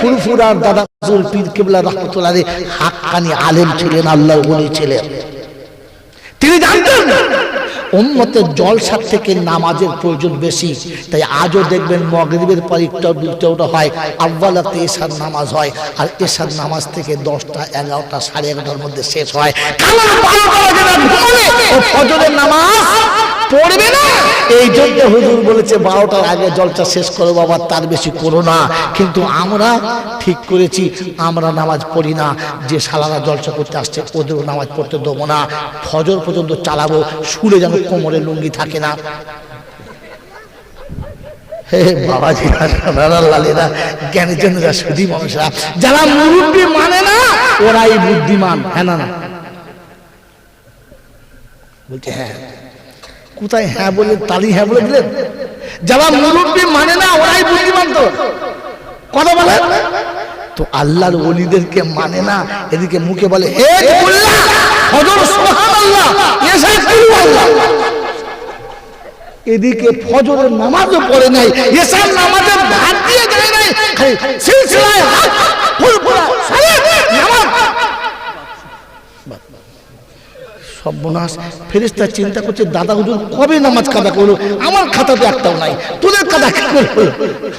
ফুরফুরার দাদা হুজুর পীর কেবলা রাহমাতুল্লাহ আলাইহি হাক্কানি আলেম ছিলেন, আল্লাহর ওলি ছিলেন। তিনি জানতেন উম্মতের জলসার থেকে নামাজের প্রয়োজন বেশি, তাই আজও দেখবেন মাগরিবের পর একটু দুটো হয়, আউয়ালাতে এশার নামাজ হয়, আর এশার নামাজ থেকে 10টা 11টা 11:30টার মধ্যে শেষ হয়। কারণ 12টা বাজে না ঘুমালে ও ফজরের নামাজ পড়বে না। এই জন্য হুজুর বলেছে 12টার আগে জলসা শেষ করো বাবা, তার বেশি করো না। কিন্তু আমরা ঠিক করেছি আমরা নামাজ পড়ি না, যে সালারা জলসা করতে আসছে ওদেরও নামাজ পড়তে দেবো না, ফজর পর্যন্ত চালাবো, শুলে যেন কোমরে লুঙ্গি থাকে না। হে বাবাজি লালেরা, জ্ঞানের জন্য সুধী মানুষরা, যারা মুরব্বী মানে না ওরাই বুদ্ধিমান। হ্যাঁ না বলছে হ্যাঁ, কোথায় হ্যাঁ বলে তালি হ্যাঁ বলে দিলেন? যারা মুরব্বী মানে না ওরাই বুদ্ধিমান। তো কথা বলে তো আল্লাহর ওলিদেরকে মানে না, এদিকে মুখে বলে হে আল্লাহ, ফজর সুবহানাল্লাহ, এশা সুবহানাল্লাহ, এদিকে ফজরের নামাজও পড়ে নাই, এশার নামাজের ভাত দিয়ে যায় নাই, খালি সিলসিলায় হাত ফুরফুরা সালাত নামাজ। সর্বনাশ। ফেরেশতা চিন্তা করছে দাদা হুজুর কবে নামাজ কাদা করলো, আমার খাতাতে একটাও নাই, তোদের কাদা কি করে হলো?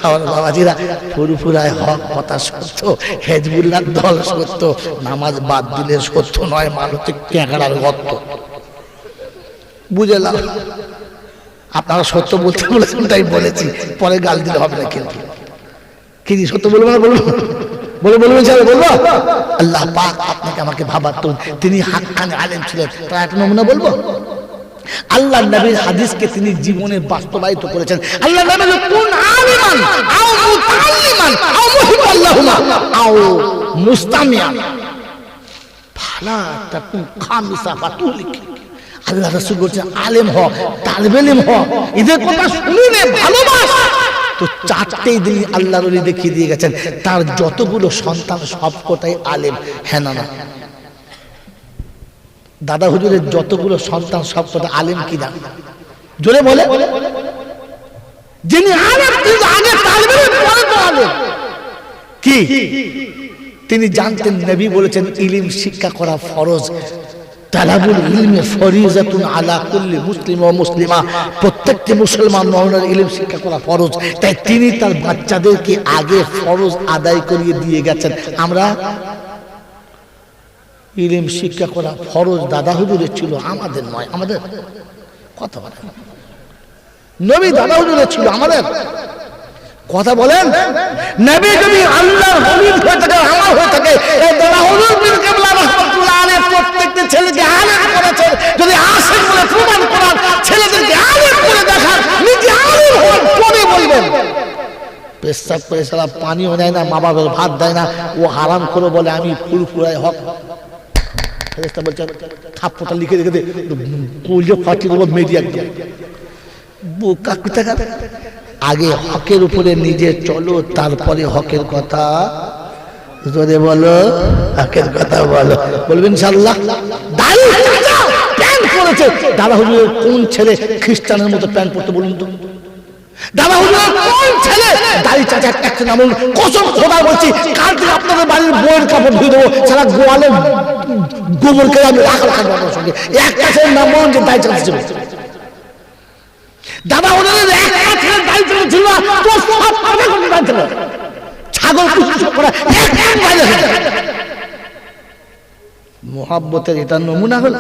আমার বাবাজিরা, ফুরফুরায় হক কথা সত্য, হেজবুল্লাহর দল সত্য, নামাজ বাদ দিলে সত্য নয়, মানসিক ট্যাংরার গর্ত। বুঝলাম আপনারা সত্য বলতে বলেছেন তাই বলেছি, পরে গাল দিলে হবে না। কিন্তু কি সত্য বলবো না? বলবো বলবেন স্যার, বলবো। আল্লাহ পাক আপনাকে আমাকে ভাবাতুন, তিনি হাক্কানি আলেম ছিলেন, তার একটা নমুনা বলবো। আল্লাহ নবীর হাদিসকে তিনি জীবনে বাস্তবায়িত করেছেন। আল্লাহ নবী কোন আলিমান আও মুতাআল্লিমান আও মুহিব্বাল্লাহুমা আও মুস্তামিয়ান ফালা তাকুন খামিসা ফাতুলিক। আল্লাহ রাসূল বলেছেন আলেম হ, তালিবে ইলম হ, এদের কথা শুনে ভালোবাস। তো চারটেই দিন আল্লাহর ওলি দেখিয়ে দিয়ে গেছেন, তার যতগুলো সন্তান সবকটাই আলেম। হ্যাঁ না? দাদা হুজুরের যতগুলো সন্তান সবকটা আলেম কিনা জোরে বলে? যিনি আলেম তিনি আগে তালিবে ইলম, পরে তো আলেম। কি তিনি জানতেন? নবী বলেছেন ইলম শিক্ষা করা ফরজ। তালাবুল ইলমি ফরিজাতুন আলা কুল্লি মুসলিম ওয়া মুসলিমা, প্রত্যেকটি মুসলমান মুমিনের ইলম শিক্ষা করা ফরজ। তাই তিনি তার বাচ্চাদেরকে আগে ফরজ আদায় করিয়ে দিয়ে গেছেন। আমরা ইলম শিক্ষা করা ফরজ দাদা হুজুরের ছিল, আমাদের নয়। আমাদের কথা বলেন, নবী দাদা হুজুরের ছিল, আমাদের কথা বলেন। নবী যদি আল্লাহর হবিব হয়ে থাকে, আমার হয়ে থাকে, এই দাদা হুজুর পীর কেবলা রাহমাতুল্লাহ আলাইহি প্রত্যেকটা ছেলেকে আলেম করেছেন। যদি আশিক বলে প্রমাণ করার, ছেলেদেরকে আলেম করে দেখার, নিজে আলেম হন, পরে বলবেন। পেশাব করে সারা পানিও দেয় না, মা বাবার ভাত দেয় না, ও হারাম করে বলে আমি ফুরফুরায় হক। ফেরেশতা বলছে থাপ্পড়টা লিখে রেখে দে, কইলে ফাটি দেবো মেরি একদম। বোকা কোথাকার। আগে হকের উপরে নিজে চলো, তারপরে হকের কথা জোরে বলো, হকের কথা বলো। বলবেন ইনশাআল্লাহ। দাড়ি প্যান্ট পরেছে, দাদা হুজুরের কোন ছেলে খ্রিস্টানের মতো প্যান্ট পরতে বলুন তো? দাদা হুজুরের কোন ছেলে দাড়ি চাচা একটা নাম বলুন? কসম খোদা বলছি, কালকে আপনাদের বাড়ির বইয়ের কাপড় ধুয়ে দেবো, সারা গোয়ালে গোবর খেয়ে আমি রাখা আপনার সঙ্গে। একটা ছেলের নাম বলুন যে দাড়ি চাচা ছিল। দাদা হুজুরের একটা ছেলের দাড়ি চাচা ছিল না, তো সব পাবে কোন দাড়ি ছিল? ছাগল কুকুর করা এক বাইরে মোহাব্বতের এটা নমুনা হলো।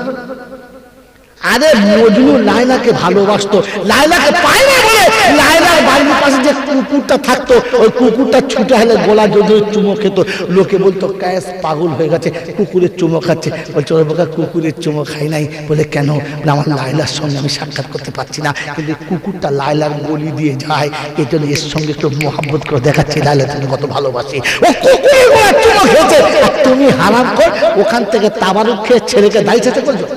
আরে মজনু লায়লাকে ভালোবাসতো, লায়লাকে পায় না বলে লায়লার বাড়ির পাশে যে কুকুরটা থাকতো, ওই কুকুরটা ছুটে হলে গোলা যদি চুমো খেত, লোকে বলতো কায়েস পাগল হয়ে গেছে, কুকুরের চুমো খাচ্ছে। বলছে ওর বোকা কুকুরের চুমো খাই নাই। বলে কেন? আমার লায়লার সঙ্গে আমি সাক্ষাৎ করতে পারছি না, কিন্তু কুকুরটা লায়লার গলি দিয়ে যায়, এই জন্য এর সঙ্গে একটু মোহাব্বত করে দেখাচ্ছি লায়লা তুমি কত ভালোবাসি। ও কুকুরের গোলা চুমো খেয়েছে, আর তুমি হারাম কর ওখান থেকে তাবারুক খেয়ে ছেলেকে দায়ী চাতে করছো।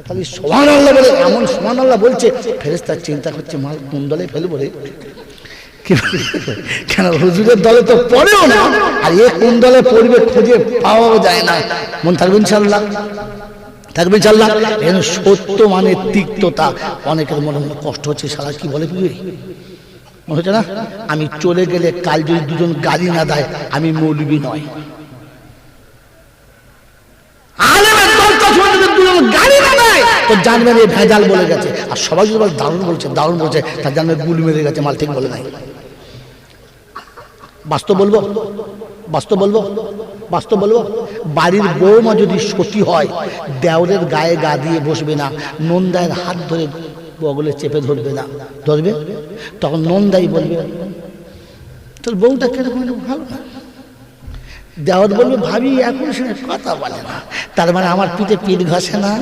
খালি সুবহানাল্লাহ বলে, এমন সুবহানাল্লাহ বলছে, ফেরেশতা চিন্তা করছে মাল কোন দলে ফেলবো রে। কেন হুজুরের দলে তো পড়েও না, আর এ কোন দলে পড়বে খুঁজে পাওয়াও যায় না। মন থাকবে ইনশাআল্লাহ, থাকবে ইনশাআল্লাহ। এর সত্য মানে তিক্ততা, অনেকের মনে মনে কষ্ট হচ্ছে, সারা কি বলে হচ্ছে না? আমি চলে গেলে কাল যদি দুজন গালি না দেয় আমি মৌলবি নয়। আলেমের দরকার যদি দুজন গালি না দেয় তো জানবেন এই ভেজাল বলে গেছে। আর সবাই যদি দারুণ বলছে দারুণ বলছে তার জানবেন গুল মেরে গেছে, মাল ঠিক বলে নাই। বাস্তব বলবো, বাস্তব বলবো, বাস্তব বলবো। বাড়ির বৌমা যদি সতী হয় দেওরের গায়ে গা দিয়ে বসবে না, নন্দায়ের হাত ধরে বগলে চেপে ধরবে না, ধরবে তখন নন্দাই বলবে তোর বউটা কিরকম ভালো না। দেওর বলবে ভাবি এখন শুনে কথা বলে না, তার মানে আমার পিঠে পিঠ ঘষে না।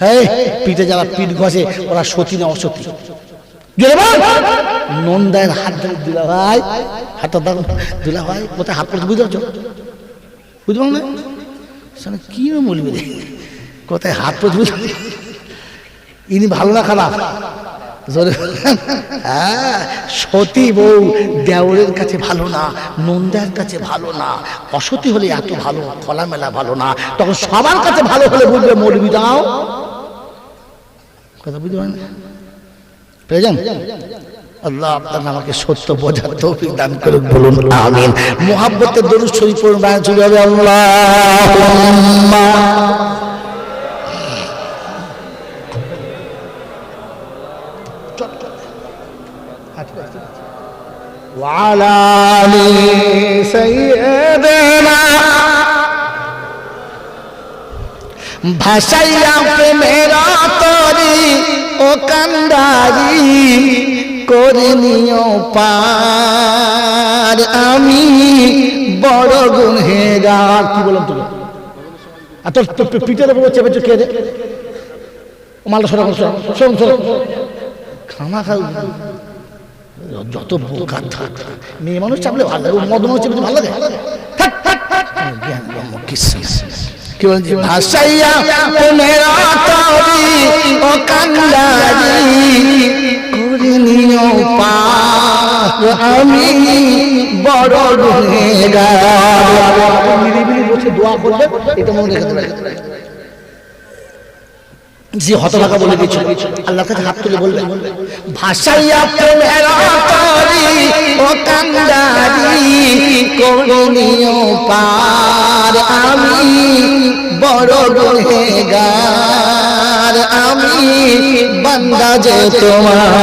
হ্যাঁ, পিঠে যারা পিঠ ঘষে ওরা সতী না অসতী। নন্দায়ের হাত ধরে দুলা ভাই হাতটা দাও, দুলা ভাই কোথায় হাত পড়তে বুঝতে পারছো? বুঝতে পারো না কি বলবে রে, কোথায় হাত পড়তে বুঝতে? ইনি ভালো না খারাপ? হ্যাঁ, সতী বউ দেওরের কাছে ভালো না, নন্দার কাছে ভালো না। অসতী হলে এত ভালো, খোলামেলা ভালো না। তখন সবার কাছে ভালো হলে বুঝবে মৌলবি দাও। কথা বুঝতে পারেন? পেয়েছেন? আল্লাহ আপনার আমাকে সত্য বোঝার তৌফিক দান করুন, বলুন আমিন। মুহাব্বতের দরুদ শরীফ পড়ুন, বায়ান শুরু হবে। আল্লাহুম্মা ওয়ালা আলি সাইয়্যিদিনা ভাসাইয়া প্রেমের তরি ও কান্দারি করে নিও পার, আমি বড় গুনহেগার। কি বললাম তোকে? আর তোর পিঠের উপর চেপে কে রে? মালটা সরা খামা খাও, যত বোকা থাক। মেয়ে মানুষ চাপলে ভালো লাগে, মদ মানুষ চেপে ভালো লাগে। কি বলছি? ভাসাইয়া মেরা তরি ও কান্দারি করে নিও পার, আমি বড় গুনহেগার। নিরিবিলি বসে দোয়া করবে, এটা মনে রেখে দেবে। যে হতভাগা বলে দিয়েছিল আল্লাহর কাছে হাত তুলে বলবে ভাসাইয়া প্রেমের তরি ও কান্দারি করে নিও পার, আমি বড় গুনহেগার, আমি বান্দা যে তোমার।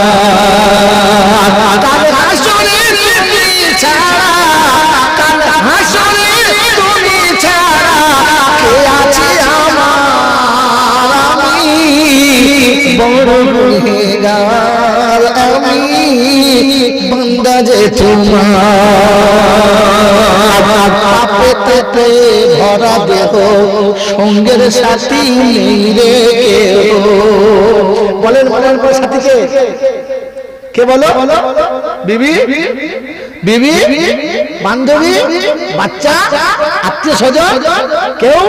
কাল হাসরে তুমি ছাড়া, কাল হাসরে তুমি ছাড়া কে আছে আমার, বড় গুনহেগার, আমি বান্দা যে তোমার। পাপেতে ভরা দেহ সঙ্গের সাথী নেই রে কেউ। বলেন বলেন সাথীকে কে বলো? বিবি, বিবি, বান্ধবী, বাচ্চা, আত্মীয় স্বজন কেউ?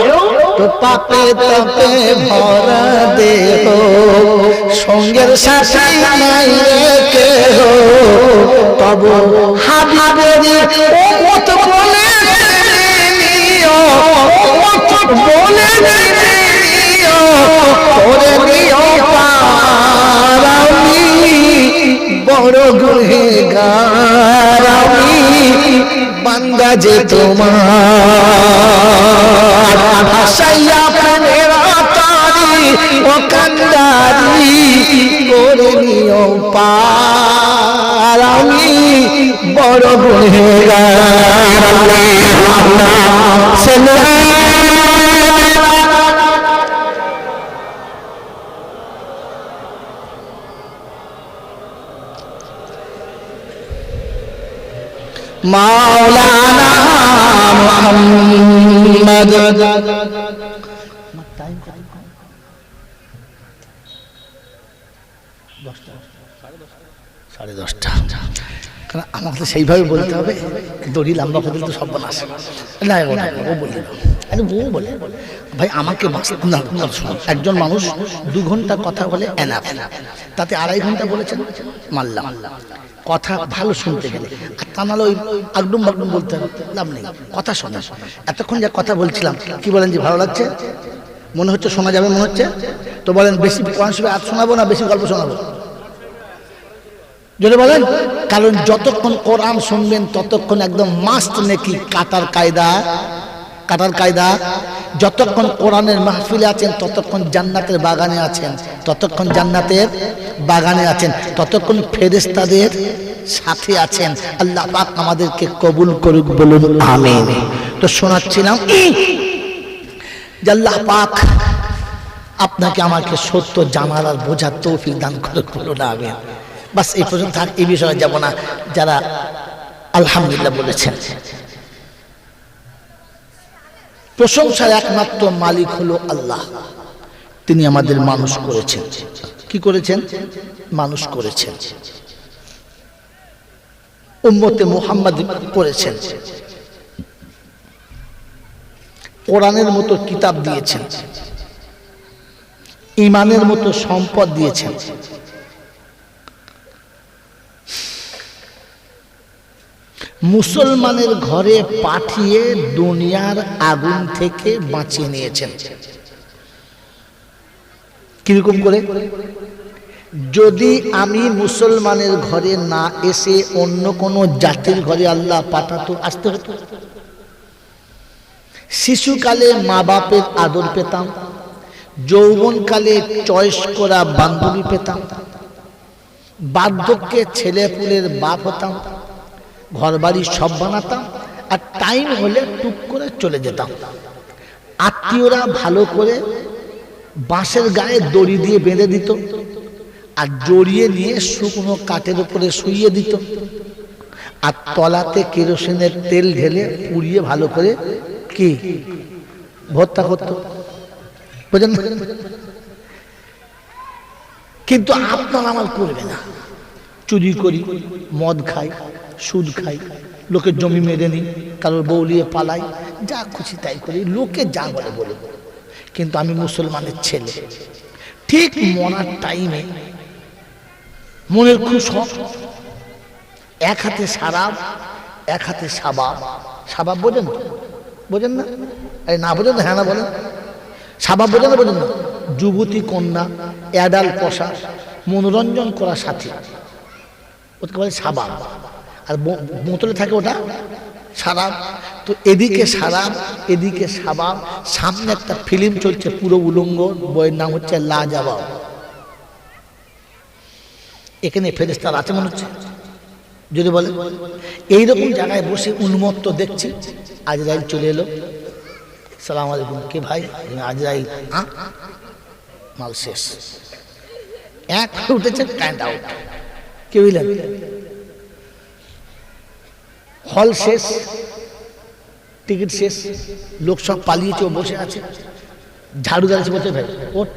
তো পাপে তাপে ভরা দেহ সঙ্গের সাথী নাই রে কেহ, তব হাবিবের মত বলে নিও, মত বলে নিও, করে নিও পার, আমি বড় গুনহেগার, আমি বান্দা যে তোমার। ভাসাইয়া প্রেমের তরি ও কান্দারি করে নিও পার, আমি বড় গুনহেগার। মাওলানা মুহাম্মদ। সাড়ে দশটা। কারণ আমাকে সেইভাবে বলতে হবে, দড়ি লম্বা করে তো সব বলা আসে না। ও বলি ও বলে ভাই আমাকে না, একজন মানুষ 2 ঘন্টা কথা বলে এনাফ, তাতে 2.5 ঘন্টা বলেছেন মানলাম। কথা ভালো শুনতে গেলে, আর তা নাহলে ওই আগডুম বাগডুম বলতে লাভ নেই। কথা শোনা, এতক্ষণ যা কথা বলছিলাম কি বলেন যে ভালো লাগছে? মনে হচ্ছে শোনা যাবে, মনে হচ্ছে তো বলেন বেশি কোরআন শরীফ আয়াত শোনাবো না বেশি গল্প শোনাবো? যদি বলেন, কারণ যতক্ষণ কোরআন শুনবেন ততক্ষণ একদম মাস্ট নাকি কাটার কায়দা। যতক্ষণ কোরআনের মাহফিলে আছেন ততক্ষণ জান্নাতের বাগানে আছেন, ততক্ষণ ফেরেশতাদের সাথে আছেন। আল্লাহ পাক আমাদেরকে কবুল করুক, বলুন আমিন। তো শোনাচ্ছিলাম যে আল্লাহ পাক আপনাকে আমাকে সত্য জানার আর বোঝার তৌফিক দান করুক, বলুন আমিন। বাস এই পর্যন্ত থাক, এই বিষয়ে যাব না। যারা আলহামদুলিল্লাহ বলেছেন, প্রশংসার একমাত্র মালিক হলো আল্লাহ। তিনি আমাদের মানুষ করেছেন। কি করেছেন? মানুষ করেছেন, উম্মতে মুহাম্মদ করেছেন, কোরআনের মতো কিতাব দিয়েছেন, ঈমানের মতো সম্পদ দিয়েছেন, মুসলমানের ঘরে পাঠিয়ে দুনিয়ার আগুন থেকে বাঁচিয়ে নিয়েছেন। কিরকম করে? যদি আমি মুসলমানের ঘরে না এসে অন্য কোনো জাতির ঘরে আল্লাহ পাঠাতো, আসতে হতো। শিশুকালে মা বাপের আদর পেতাম, যৌবনকালে চয়েস করা বান্ধবী পেতাম, বার্ধক্যে ছেলে পুলের বাপ হতাম, ঘর বাড়ি সব বানাতাম, আর টাইম হলে টুক করে চলে যেতাম। আত্মীয়রা ভালো করে বাঁশের গায়ে দড়ি দিয়ে বেঁধে দিত, আর জড়িয়ে নিয়ে শুকনো কাঠের উপরে শুইয়ে দিত, আর তলাতে কেরোসিনের তেল ঢেলে পুড়িয়ে ভালো করে কি ভর্তা করত, বুঝেন? কিন্তু আপনার আমার করবে না। চুরি করি, মদ খাই, সুদ খাই, লোকের জমি মেরে নিই, কারোর বউলিয়ে পালাই, যা খুশি তাই করি, লোকে যা বলে বলে। কিন্তু আমি মুসলমানের ছেলে। ঠিক মরার টাইমে মনের খুব শখ, এক হাতে সারাব, এক হাতে সাবাব। সাবাব বোঝেন? বোঝেন না? এই না বোঝেন, হ্যাঁ না বলেন। সাবাব বোঝেন না? বোঝেন না? যুবতী কন্যা, অ্যাডাল পোষা, মনোরঞ্জন করা সাথী, ওটাকে বলে সাবাব। আর বোতলে থাকে ওটা সারাব। তো এদিকে সারাব, এদিকে সাবাব, সামনে একটা ফিল্ম চলছে পুরো উলঙ্গ, বইয়ের নাম হচ্ছে লাজবাব। এখানে ফেরেশতারা আছে মনে হচ্ছে, যদি বলে। এইরকম জায়গায় বসে উন্মত্ত দেখছি, আজরাইল চলে এলো। সালাম আলাইকুম। কে ভাই? আজরাইল। মাল শেষ, এক উঠেছে, কাইন্ড আউট। কে বুঝলেন? হল শেষ, টিকিট শেষ, লোক সব পালিয়েছে, ও বসে আছে, ঝাড়ু দাঁড়িয়েছে, বলছে ভাই ওট,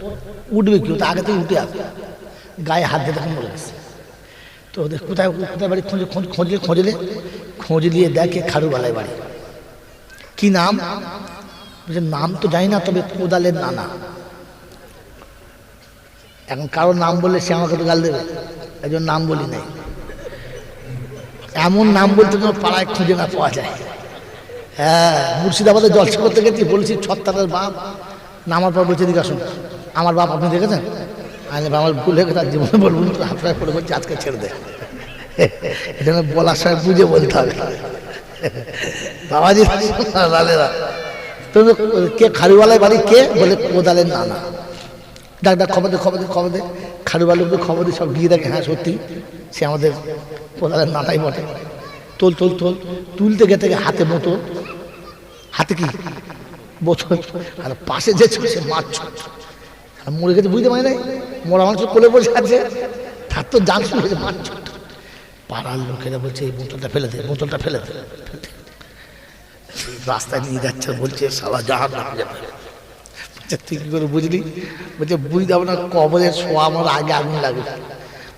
উঠবে কি? ও তো আগে থেকে উঠে আসবে, গায়ে হাত দিয়ে তখন বলে গেছে। তো ওদের কোথায় কোথায় বাড়ি খোঁজলে দিয়ে দেখে খারুবালায় বাড়ি। কি নাম? বলছে নাম তো জানি না, তবে কোদালের নানা। এখন কারো নাম বললে সে আমাকে তো গাল দেবে, এই জন্য নাম বলি নাই। এমন নাম বলতে যেন পাড়ায় খুঁজে না পাওয়া যায়। হ্যাঁ, মুর্শিদাবাদে জলসা করতে গেছি, বলছি ছত্তারের বাপ। নামার পর বলছে দিকে আসুন, আমার বাপ আপনি দেখেছেন? আমার ভুল হয়ে গেছে, জীবনে বলবো না, আপনার পরে বলছি আজকে ছেড়ে দেয়। এটা বলার সময় বুঝে বলতে হবে। বাবাজি লালেরা তো, কে খারুওয়ালায় বাড়ি? কে? বলে কোদালের নানা। ডাক খবর দে, খবর দে, খবর দে। খারুওয়ালাকে খবর দিয়ে সব গিয়ে দেখে, হ্যাঁ সত্যি সে আমাদের কোদালের নানাই বটে। তোল তোল তোল, তুলতে গেতে হাতে বোতল, হাতে কি বোতল, আর পাশে যে ছিল সে মাছ আর মরে গেছে, বুঝতে পারি নাই, মরা মানুষ কোলে বসে আছে, তার তো জান শুরু হয়েছে মাছ। পাড়ার লোকেরা বলছে এই বোতলটা ফেলে দে, বোতলটা ফেলে দে। রাস্তায় নিয়ে যাচ্ছে, বলছে সালা জাহান নামে যাবে। তুই কি করে বুঝলি? বলছে বুঝতে হবে না, কবরের শোয়া আমার আগে আগুন লাগবে।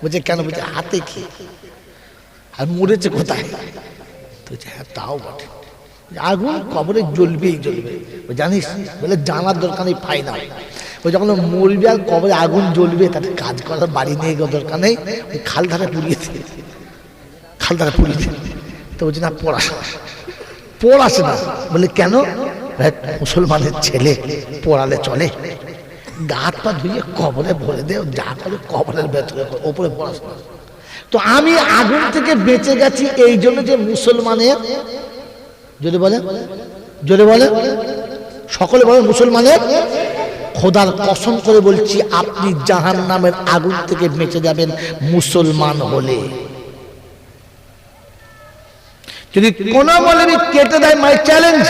বলছে কেন? বলছে হাতে কি, আর মরেছে কোথায়? তো হ্যাঁ তাও বটে, আগুন কবরে জ্বলবেই জ্বলবে, জানিস? বলে জানার দরকার নেই, ফাইনাল। ওই যখন মরবে আর কবরে আগুন জ্বলবে, তাতে কাজ করার বাড়ি নিয়ে গিয়ে দরকার নেই, ওই খাল ধারে পুড়িয়েছে, খাল ধারে পুড়িয়েছে। তো বলছে না, পড়াশে না। বলে কেন? মুসলমানের ছেলে, পড়ালে চলে? গা হাত পা ধুয়ে কবরে ভরে দে, যা করে কবরের ভেতরে, ওপরে পড়াশোনা। তো আমি আগুন থেকে বেঁচে গেছি এই জন্য যে মুসলমানের, যদি বলে জোরে বলে, সকলে বলে মুসলমানের, খোদার কসম করে বলছি আপনি জাহান্নামের আগুন থেকে বেঁচে যাবেন মুসলমান হলে। যদি কোন মৌলবী কেটে দেয় মাই চ্যালেঞ্জ,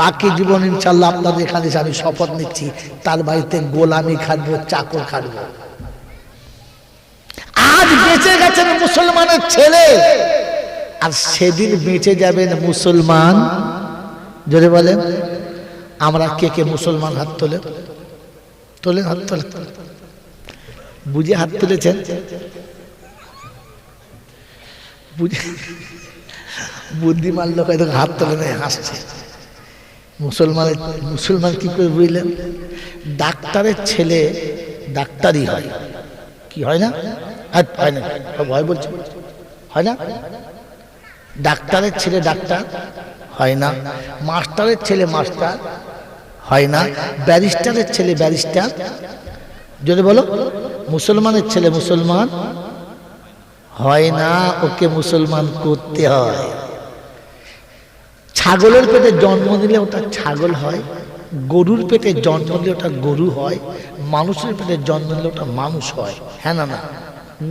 বাকি জীবন ইনশাল্লাহ আপনাদের এখানে আমি শপথ নিচ্ছি তার বাড়িতে গোলামি খাটবো, চাকর খাটবো। আজ বেঁচে গেছেন মুসলমানের ছেলে, আর সেদিন বেঁচে যাবেন মুসলমান। জোরে বলেন আমরা কে কে মুসলমান? হাত তোলে, তোলেন হাত তোলে, বুঝে হাত তুলেছেন, বুঝে বুদ্ধিমান লোক হাত তোলে নেই, হাসছে। মুসলমান কি করে বুঝলেন? ডাক্তারের ছেলে ডাক্তারই হয়, কি হয় না? হয় না, ভয় বলছে, হয় না? ডাক্তারের ছেলে ডাক্তার হয় না, মাস্টারের ছেলে মাস্টার হয় না, ব্যারিস্টারের ছেলে ব্যারিস্টার। যদি বলো মুসলমানের ছেলে মুসলমান হয় না, ওকে মুসলমান করতে হয়। ছাগলের পেটে জন্ম নিলে ওটা ছাগল হয়, গরুর পেটে জন্ম নিলে ওটা গরু হয়, মানুষের পেটে জন্ম নিলে ওটা মানুষ হয়। হ্যাঁ না? না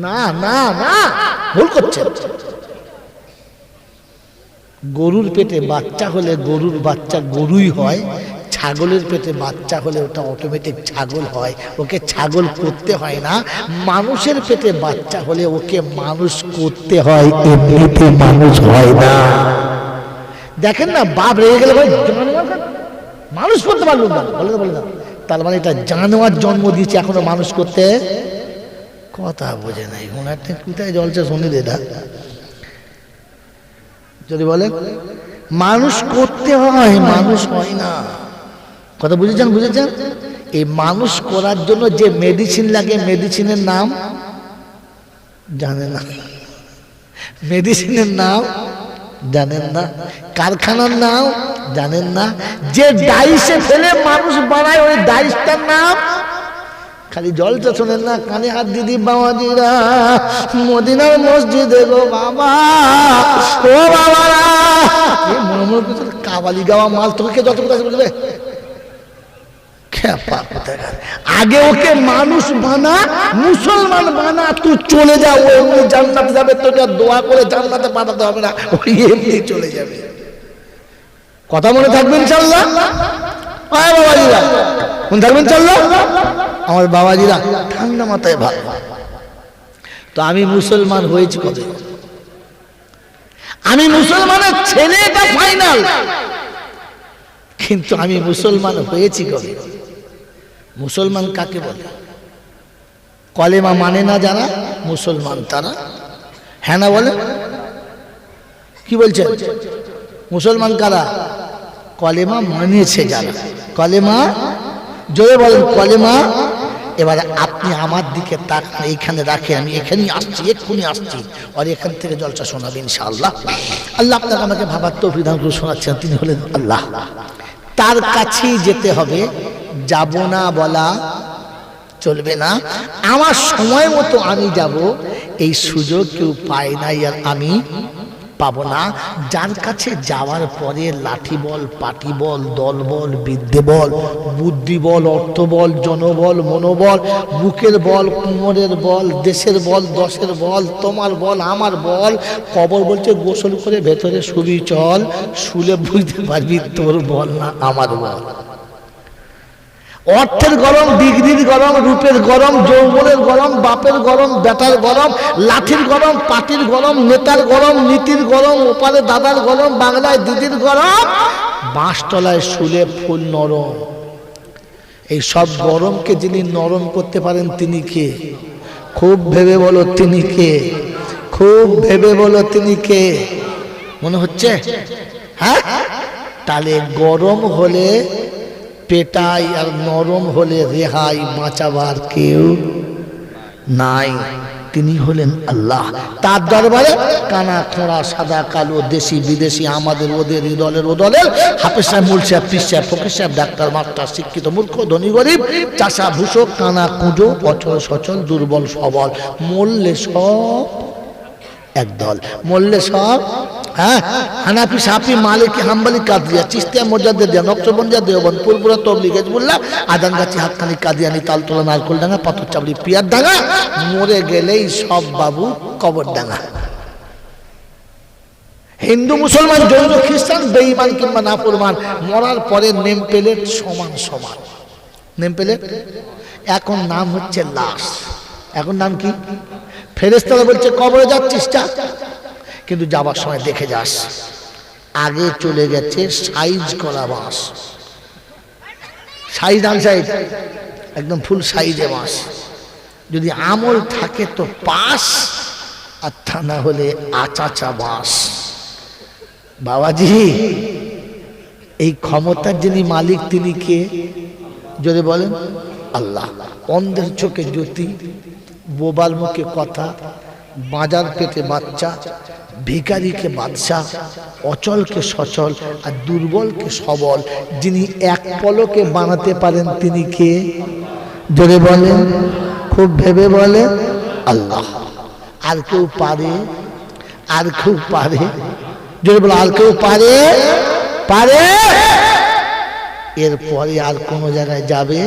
না না না, ভুল করছে। গরুর পেটে বাচ্চা হলে গরুর বাচ্চা গরুই হয়, ছাগলের পেটে বাচ্চা হলে ওটা অটোমেটিক ছাগল হয়, ওকে ছাগল করতে হয় না। মানুষের পেটে বাচ্চা হলে ওকে মানুষ করতে হয়, এমনিতে মানুষ হয় না। দেখেন না, বাপ রেগে গেলে ভাই মানুষ করতে পারলো না, বলে না, তার মানে এটা জানোয়ার জন্ম দিয়েছে, এখনো মানুষ করতে কথা বোঝে নাই। ওনার কোথায় জলছে শুনি এটা, যদি বলে মানুষ করতে হয়, মানুষ হয় না। কথা বুঝেছেন? বুঝেছেন? এই মানুষ করার জন্য যে মেডিসিন লাগে, মেডিসিনের নাম জানেন না, মেডিসিনের নাম জানেন না, কারখানার নাম জানেন না, যে ডাইসে ফেলে মানুষ বানায় ওই ডাইসটার নাম খালি জলটা শোনেন না, কানে হাত দিদি বাবাজিরা, মদিনার মসজিদে গো বাবা, ও বাবারা, মনে মনে করছে কাবালি গাওয়া মাল তোকে যত কথা বলবে। আগে ওকে মানুষ বানা, মুসলমান বানা, তুই চলে যা, ও এমনি জান্নাতে যাবে, তোকে দোয়া করে জান্নাতে পাঠাতে হবে না, ওই এমনি চলে যাবে। কথা মনে থাকবে ইনশাআল্লাহ? বাবাজিরা মনে থাকবেন ইনশাআল্লাহ? আমার বাবাজিরা ঠান্ডা মাথায় ভালো। তো আমি মুসলমান হয়েছি কবে? আমি মুসলমানের ছেলেটা ফাইনাল, কিন্তু আমি মুসলমান হয়েছি কবে? মুসলমান কাকে বলে? কলেমা মানে না যারা মুসলমান তারা। হ্যাঁ না বলে? কি বলছে? মুসলমান কারা? কলেমা মানেছে যারা। কলেমা জোরে বলেন কলেমা। এবারে আপনি আমার দিকে তাকান, এইখানে রাখে, আমি এখানেই আসছি, এক্ষুনি আসছি, আর এখান থেকে জলসা শোনাবেন ইনশাআল্লাহ। আল্লাহ আপনাকে আমাকে ভাবার তৌফিক দান করে শোনাচ্ছেন, তিনি হলেন আল্লাহ। তার কাছেই যেতে হবে, যাব না বলা চলবে না। আমার সময় মতো আমি যাব, এই সুযোগ কেউ পায় নাই, আর আমি পাবো না। যার কাছে যাওয়ার পরে লাঠি বল, পাটি বল, দল বল, বিদ্যে বল, বুদ্ধি বল, অর্থ বল, জনবল, মনোবল, বুকের বল, কোমরের বল, দেশের বল, দশের বল, তোমার বল, আমার বল, কবর বলছে গোসল করে ভেতরে শুবি চল, শুলে বুঝতে পারবি তোর বল না আমার বল। অর্থের গরম, ডিগ্রির গরম, রূপের গরম, যৌবনের গরম, বাপের গরম, বেটার গরম, লাঠির গরম, পাটির গরম, নেতার গরম, নীতির গরম, ওপারে দাদার গরম, বাংলায় দিদির গরম, বাঁশতলায় শুলে ফুল নরম। এই সব গরমকে যিনি নরম করতে পারেন তিনি কে? খুব ভেবে বলো তিনি কে? খুব ভেবে বলো তিনি কে? মনে হচ্ছে? হ্যাঁ, তাহলে গরম হলে পেটাই, আর নরম হলে রেহাই, বাঁচাবার কেউ নাই। তিনি হলেন আল্লাহ। তার দরবারে কানা খোঁড়া সাদা কালো দেশি বিদেশি আমাদের ওদের দলের ও দলের হাফেজ সাহেব মুল সাহেব পীর সাহেব ফকির সাহেব ডাক্তার মাস্টার শিক্ষিত মূর্খ ধনী গরিব চাষা ভূষক কানা কুঁজো অচল সচল দুর্বল সবল মরলে সব একদল, মরলে সব হ্যাঁ হানাফি সাফি মালিকি হাম্বলি কাদিয়া চিস্তিয়া মুজাদ্দিদিয়া নকশবন্দিয়া দেওবন্দ পুরপুরা তবলিগ হিজবুল্লাহ আদানগাছি হাতখানি কাদিয়ানি তালতলা নারকোলডাঙ্গা পাথরচাবড়ি পিয়ারডাঙ্গা মরে গেলেই সব বাবু কবরডাঙ্গা। হিন্দু মুসলমান জৈন খ্রিস্টান বেঈমান কিংবা নাফরমান মরার পরে নেম প্লেট সমান সমান নেম প্লেট। এখন নাম হচ্ছে লাশ, এখন নাম কি? ফেরেশতারা বলছে কবরে যাচ্ছিস যা, কিন্তু যাবার সময় দেখে যাস আগে চলে গেছে সাইজ করা বাঁশ, সাইজ আন সাইজ একদম ফুল সাইজে বাঁশ। যদি আমল থাকে তো পাস, আর তা না হলে আচাচা বাঁশ। বাবাজি এই ক্ষমতার যিনি মালিক তিনি কে? যদি বলেন আল্লাহ। অন্ধের চোখে জ্যোতি, বোবার মুখে কথা, বাজার পেটে বাচ্চা, ভিখারিকে বাদশা, অচলকে সচল আর দুর্বলকে সবল যিনি এক পলকে বানাতে পারেন তিনি কে? জোরে বলেন, খুব ভেবে বলে আল্লাহ। আর কেউ পারে? আর কেউ পারে? জোরে বলে আর কেউ পারে? পারে? এরপরে আর কোন জায়গায় যাবে?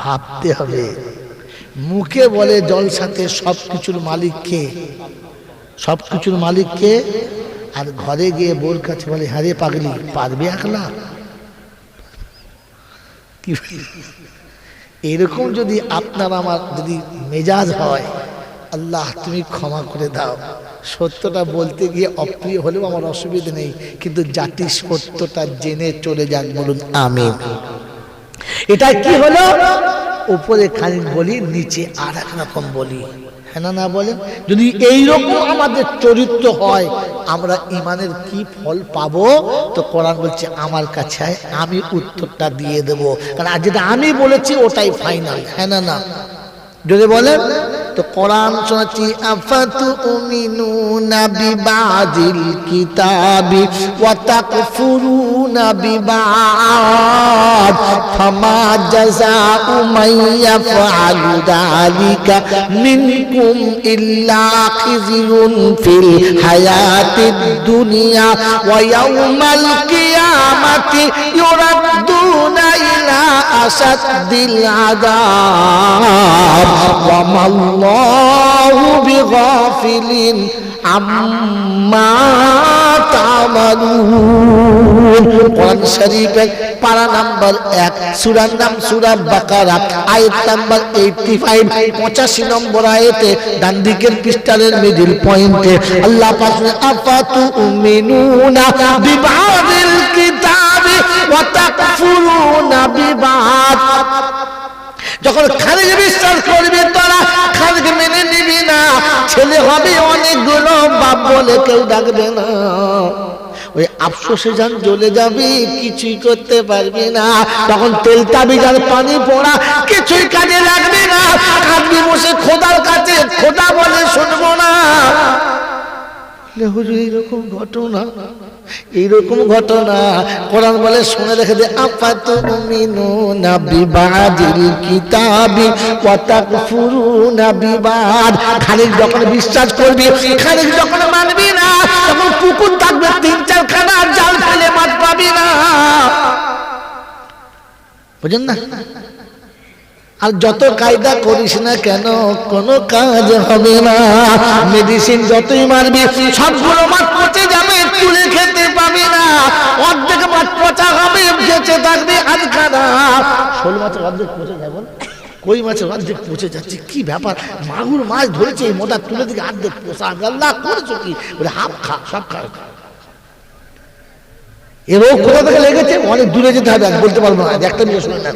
ভাবতে হবে। মুখে বলে জলসাতে সবকিছুর মালিক কে, সবকিছুর মালিক কে, আর ঘরে গিয়ে বোর কাছে বলে হারে পাগলি পারবে একলা? কি এরকম যদি আপনার আমার যদি মেজাজ হয়, আল্লাহ তুমি ক্ষমা করে দাও, সত্যটা বলতে গিয়ে অপ্রিয় হলেও আমার অসুবিধা নেই, কিন্তু জাতি সত্যটা জেনে চলে যাক, বলুন আমিন। এটা কি হলো? উপরে খানিক বলি, নিচে আর এক রকম বলি, হ্যাঁ না বলেন? যদি এইরকম আমাদের চরিত্র হয় আমরা ইমানের কি ফল পাবো? তো কোরআন বলছে আমার কাছে আমি উত্তরটা দিয়ে দেব, কারণ আজ যেটা আমি বলেছি ওটাই ফাইনাল, হ্যাঁ না? যদি বলেন তো কোরআন শোনাচ্ছি, আফাতুমিনুনা বিবাদিল কিতাবি ওয়া তাকফুরুনা বিবাদ ফামা জাযাউ মান ইয়াফআলু যালিকা মিনকুম ইল্লা খিযুন ফিল হায়াতিদ দুনিয়া ওয়া ইয়াউমাল কিয়ামাতি ইউরাদ্দুনা ইলা আসাদ্দিল আযাব ওয়া মাল্লাহু বিগাফিলিন আম্মা তা'মালুন। কোরআন শরীফের পারা নাম্বার 1, সূরার নাম সূরা বাকারা, আয়াত নাম্বার 85, 85 নম্বর আয়াতে ডান দিকের পৃষ্ঠার মিডল পয়েন্টে আল্লাহ পাক আফাতুমিনুনা বিবাদিল কিতাবি ওয়া তাকফুরুনা বিবাদ। যখন খালিদ বিশ্বাস করবি তোরা, খালিদ মেনে নিবি না, ছেলে হবে অনেকগুলো, বাপ বলে কেউ ডাকবে না, ওই আফসোসে যান জ্বলে যাবি, কিছুই করতে পারবি না। তখন তেল তাবিজ আর পানি পড়া কিছুই কাজে লাগবে না, কাঁদবি বসে খোদার কাছে, খোদা বলে শুনবো না। হুজুর এইরকম ঘটনা, এইরকম ঘটনা কোরআন বলে শুনে রেখে দে। আফাতুমিনুনা বিবাদিল কিতাবি ওয়া তাকফুরুনা বিবাদ। খালিদ যখন বিশ্বাস করবি, খালিদ যখন মানবি না, তখন পুকুর থাকবে 3-4 খানা, জাল ফেলে মাছ পাবি না, বুঝেন না? আর যত কায়দা করিস না কেন কোনো কাজ হবে না। মেডিসিন যতই মারবি সবগুলো মাছ পচে যাবে, তুলে খেতে পাবি না, অর্ধেক মাছ পচা হবে, বেঁচে থাকবে আধখানা। শোল মাছের অর্ধেক পচে যাবে, কই মাছের অর্ধেক পচে যাচ্ছে, কি ব্যাপার? মাগুর মাছ ধরেছে, মোটা তুলে দিকে অর্ধেক পোষা, আল্লাহ করেছো কি? বলে হাফ খা, সব খা। এ রোগ কোথা থেকে লেগেছে? অনেক দূরে যেতে হবে, বলতে পারবো না, একটা নিয়ে শুনে না।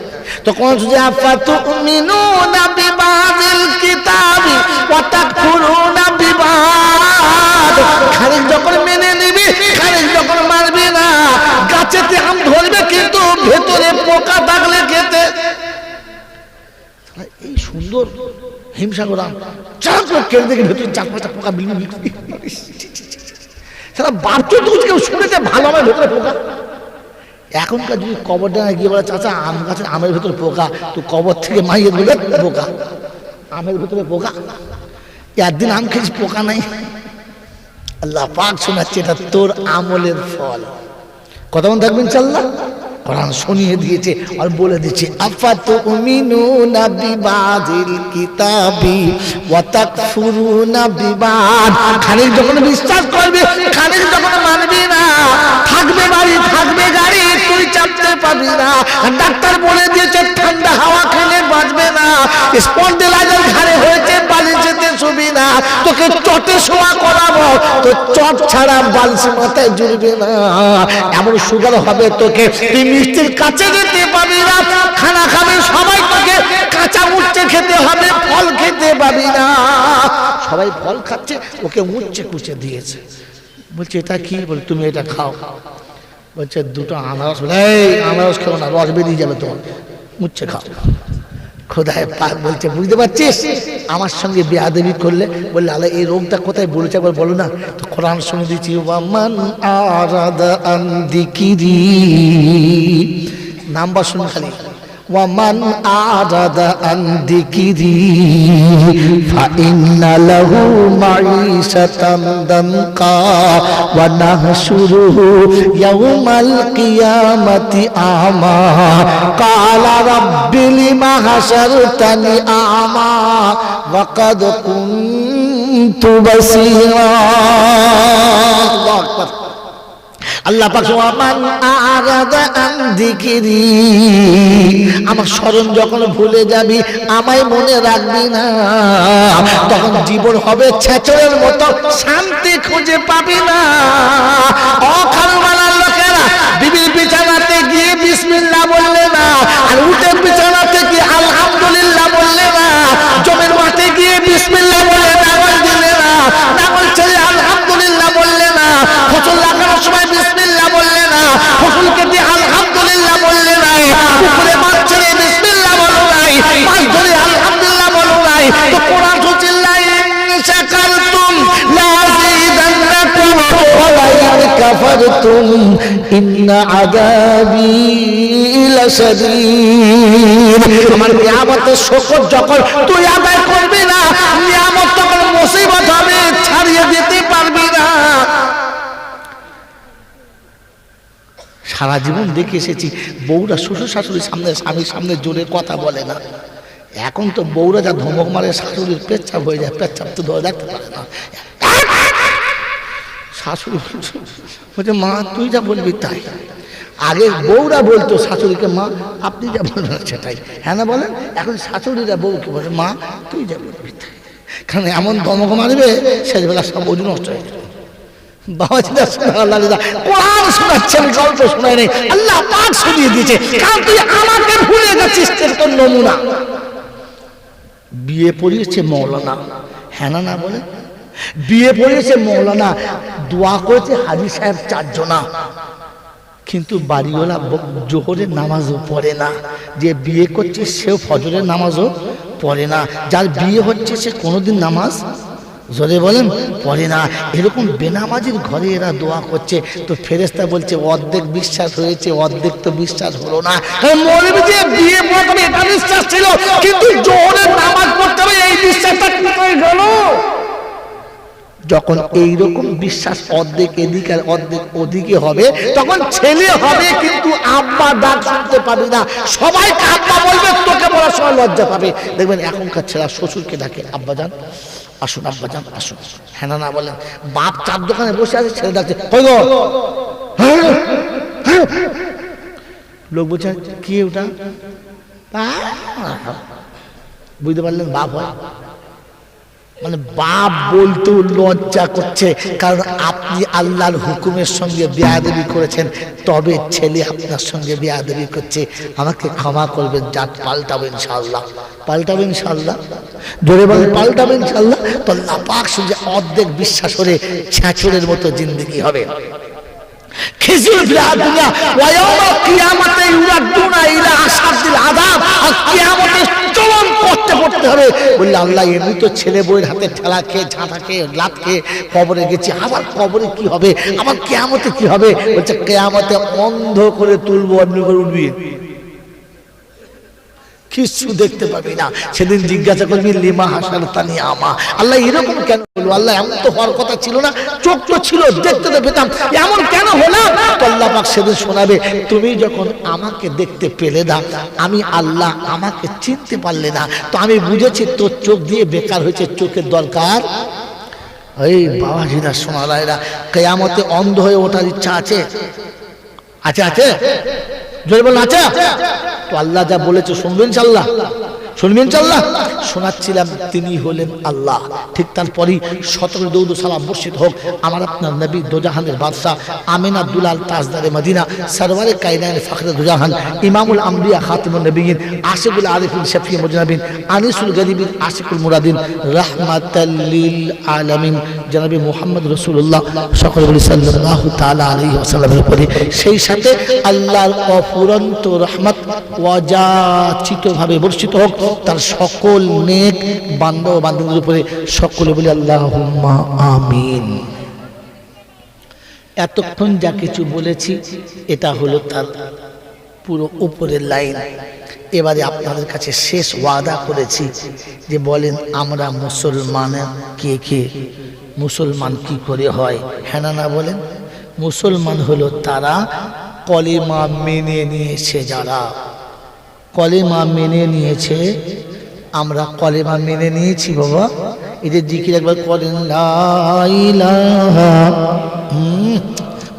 তখন আফাতুমিনুনা বিবাদিল কিতাবি ওয়া তাকফুরুনা বিবাদ। খালিদ যখন মেনে নিবি, খালিদ যখন মারবি না, গাছেতে আম ধরবে কিন্তু ভেতরে পোকা থাকলে খেতে সুন্দর হিমসাগর আম, চাক করে কেটে দেখে ভেতরে 4-5টা পোকা বিলবিল। সারা বাচ্চা তো কেউ শুনেছে ভালো আমের ভেতরে পোকা। এখনকার যদি কবর ডাঙায় গিয়ে বলে চাচা আম গাছের আমের ভেতরে পোকা, তো কবর থেকে মাইয়ে বলে পোকা, আমের ভেতরে পোকা। একদিন আম খেয়েছি পোকা নাই। আল্লাহ পাক শোনাচ্ছে এটা তোর আমলের ফল। কথা মনে থাকবেন ইনশাআল্লাহ। কোরআন শুনিয়ে দিয়েছে আর বলে দিচ্ছে আফাতুমিনুনা বিবাদিল কিতাবি ওয়া তাকফুরুনা বিবাদ। খানিক যখন বিশ্বাস করবে, খানিক যখন মানবি না, থাকবে বাড়ি থাকবে গাড়ি, তুই চাপতে পারবি না। ডাক্তার বলে দিয়েছে ঠান্ডা হাওয়া খেলে বাঁচবে না, স্পন্ডিলাইজার ঘাড়ে হয়েছে বালিশেতে শুবি না, তোকে চটে শোয়া করাবো, তো চট ছাড়া বালিশ মাথায় জুড়বে না। এমন সুগার হবে তোকে তুই মিষ্টির কাছে যেতে পাবি না, খানা খাবে সবাই তোকে কাঁচা উচ্ছে খেতে হবে, ফল খেতে পাবি না। সবাই ফল খাচ্ছে, ওকে উচ্ছে কুচে দিয়েছে। বলছে এটা কি? বলে তুমি এটা খাও। বলছে দুটো আনারস। এই আনারস খাও না, রস বেরিয়ে যাবে তোমার, উচ্ছে খাও। খোদায় পাক বলছে বুঝতে পারছিস আমার সঙ্গে বেয়াদবি করলে? বললে আল্লাহ এই রোগটা কোথায় বলেছে একবার বলো না। তো কোরআন শুনে দিচ্ছি ওয়ামান আরাদা আন যিকরি, নাম্বার শুন খালি, ওয়ামান আরাদা আন যিকরি ফাইন্না লাহু মাঈশাতান দানকা ওয়া নাহশুরুহু ইয়াওমাল কিয়ামাতি আমা ক্বালা রাব্বি লিমা হাশারতানি আমা ওয়া ক্বাদ কুনতু বাসীরা। আল্লাহু আকবার। আল্লাহ পাক ওয়ামান আরাদা আন যিকরি, আমার স্মরণ যখন ভুলে যাবি, আমায় মনে রাখবি না, তখন জীবন হবে ছেচড়ের মতো, শান্তি খুঁজে পাবি না। অখালমালার লোকেরা বিবির বিছানাতে গিয়ে বিসমিল্লাহ বললে না, আর উটের বিছানাতে গিয়ে আলহামদুলিল্লাহ বললে না, জমির মাঠে গিয়ে বিসমিল্লাহ বলে নাঙল দিলে না, নাঙল ছেড়ে আলহামদুলিল্লাহ বললে না, ফসল লাগানোর সময় বিসমিল্লাহ বললে না, ফসল কেটে আলহামদুলিল্লাহ বললে না, পুকুরে মাছ ছেড়ে বিসমিল্লাহ বলো নাই, মাছ ধরে আলহামদুলিল্লাহ বলো নাই। তো কোরআন হচ্ছে লাইন শাকারতুম লাযিদান্নাকুম ওয়া লাইন কাফারতুম ইন্না আযাবি লাশাদীদ। আমার নিয়ামতের শুকর যখন তুই আদায় করবি না, নিয়ামত তখন মুসিবত হবে, ছাড়িয়ে দিতে পারবি না। সারা জীবন দেখে এসেছি বউরা শ্বশুর শাশুড়ির সামনে, স্বামীর সামনে জোরে কথা বলে না। এখন তো বউরা যা ধমক মারে, শাশুড়ির পেচ্ছাপ হয়ে যায়, পেচ্ছাপ তো ধরে রাখতে পারে না। শাশুড়ি বলছে মা তুই যা বলবি তাই। আগে বউরা বলতো শাশুড়িকে মা আপনি যা বলবেন সেটাই, হ্যাঁ না বলেন। এখন শাশুড়িরা বউকে বলে মা তুই যা বলবি তাই। কারণ এমন ধমক মারবে শেষবেলা সব ওজন নষ্ট হয়ে যাবে। বাবাজিরা আল্লাহ কোরআন শোনাচ্ছেন, গল্প শোনায় নেই, আল্লাহ পাক শুনিয়ে দিয়েছে। কারণ তুই আমাকে ভুলে গেছিস, তোর নমুনা। বিয়ে পড়িয়েছে মৌলানা, হ্যাঁ না বলে, বিয়ে পড়িয়েছে মৌলানা, দোয়া করেছে হাজী সাহেব 4 জনা, কিন্তু বাড়িওয়ালা জোহরের নামাজও পড়ে না। যে বিয়ে করছে সেও ফজরের নামাজও পড়ে না। যার বিয়ে হচ্ছে সে কোনোদিন নামাজ জোরে বলেন পড়ে না। এরকম বেনামাজির ঘরে এরা দোয়া করছে। তো ফেরেশতা বলছে অর্ধেক বিশ্বাস হয়েছে, অর্ধেক তো বিশ্বাস হলো না। মৌলবী যে বিয়ে পড়তে হবে এটা বিশ্বাস ছিল, কিন্তু জোহরের নামাজ পড়তে হবে এই বিশ্বাসটা কোথায় গেল? যখন এইরকম বিশ্বাস অর্ধেক এদিকে আর অর্ধেক ওদিকে হবে, তখন ছেলে হবে কিন্তু আব্বা ডাক শুনতে পাবি না। সবাইকে আব্বা বলবে, তোকে বলার সময় লজ্জা পাবে। দেখবেন এখনকার ছেলেরা শ্বশুরকে ডাকে আব্বা যান আসুন, আব্বা যান আসুন, হ্যাঁ না বলেন। বাপ চার দোকানে বসে আছে, ছেলে ডাকছে কই গো, লোক বলছে কি ওটা, বুঝতে পারলেন বাপ হয় মানে বাপ বলতেও লজ্জা করছে, কারণ আপনি আল্লাহর হুকুমের সঙ্গে বেয়াদবি করেছেন, তবে ছেলে আপনার সঙ্গে বেয়াদবি করছে। আমাকে ক্ষমা করবেন, জাত পাল্টাবো ইনশাআল্লাহ, পাল্টাবো ইনশাআল্লাহ, জোরে বলেন পাল্টাবো ইনশাআল্লাহ। তো আল্লাহ পাক সঙ্গে অর্ধেক বিশ্বাস করে ছেঁচড়ের মতো জিন্দেগি হবে। খিজিল ফিল দুনিয়া ওয়া ইয়াউমাল কিয়ামাতি ইউরাদুনা ইলা আশাদ্দিল আযাব, আর কিয়ামতে চরম কষ্টে পড়তে হবে। বললে আল্লাহ এমনি তো ছেলে বউয়ের হাতে ঠেলা খেয়ে ঝাঁটা খেয়ে লাত খেয়ে কবরে গেছি, আবার কবরে কি হবে, আবার কিয়ামতে কি হবে? বলছে কিয়ামতে অন্ধ করে তুলবো, অন্য করে উঠবি, কিছু দেখতে পাবি না। সেদিন জিজ্ঞাসা করবি লিমা হাসারতানি আমা, আল্লাহ এরকম কেন হলো? আল্লাহ এমন তো হওয়ার কথা ছিল না, চোখ তো ছিল, দেখতে তো পেতাম, এমন কেন হলাম? তো আল্লাহ পাক সেদিন শোনাবে, তুমি যখন আমাকে দেখতে পেলে না, আমি আল্লাহ আমাকে চিনতে পারলে না, তো আমি বুঝেছি তোর চোখ দিয়ে বেকার হয়েছে, চোখের দরকার। এই বাবাজিরা সোনারায়রা, কিয়ামতে অন্ধ হয়ে ওঠার ইচ্ছা আছে? আছে আছে, জোরে বলুন আছে। তো আল্লাহ যা বলেছে শুনবেন ইনশাআল্লাহ, শুনবেন ইনশাআল্লাহ। শোনাচ্ছিলাম তিনি হলেন আল্লাহ। ঠিক তারপরই শতক দৌদ সালাম বর্ষিত হোক আমার আপনার নবী দোজাহানের বাদশাহ আমিনা দুলাল তাজদারে মদিনা সরওয়ারে কায়নাত ফখরে দোজাহান ইমামুল আম্বিয়া খাতিমুন নবিয়্যিন আশিকুল আরিফিন শফি মুজনাবিন আনিসুল গরিবিন আশিকুল মুরাদিন রাহমাতাল লিল আলামিন জনাবে মুহাম্মদ রাসূলুল্লাহ সকলে বলি সাল্লাল্লাহু তাআলা আলাইহি ওয়াসাল্লামের উপরে, সেই সাথে আল্লাহর অফুরন্ত রহমত ওয়াজাচিতভাবে বর্ষিত হোক তার সকল নেক বান্দা ও বান্দাদের উপরে, সকলে বলি আল্লাহুম্মা আমিন। এতক্ষণ যা কিছু বলেছি এটা হলো তার পুরো উপরের লাইন। এবারে আপনাদের কাছে শেষ ওয়াদা করেছি যে বলেন আমরা মুসলমান কে কে, মুসলমান কি করে হয়? হ্যাঁ না বলেন? মুসলমান হলো তারা কলেমা মেনে নিয়েছে, যারা কলেমা মেনে নিয়েছে। আমরা কলেমা মেনে নিয়েছি বাবা, এদের জিকির একবার করেন লা ইলাহা,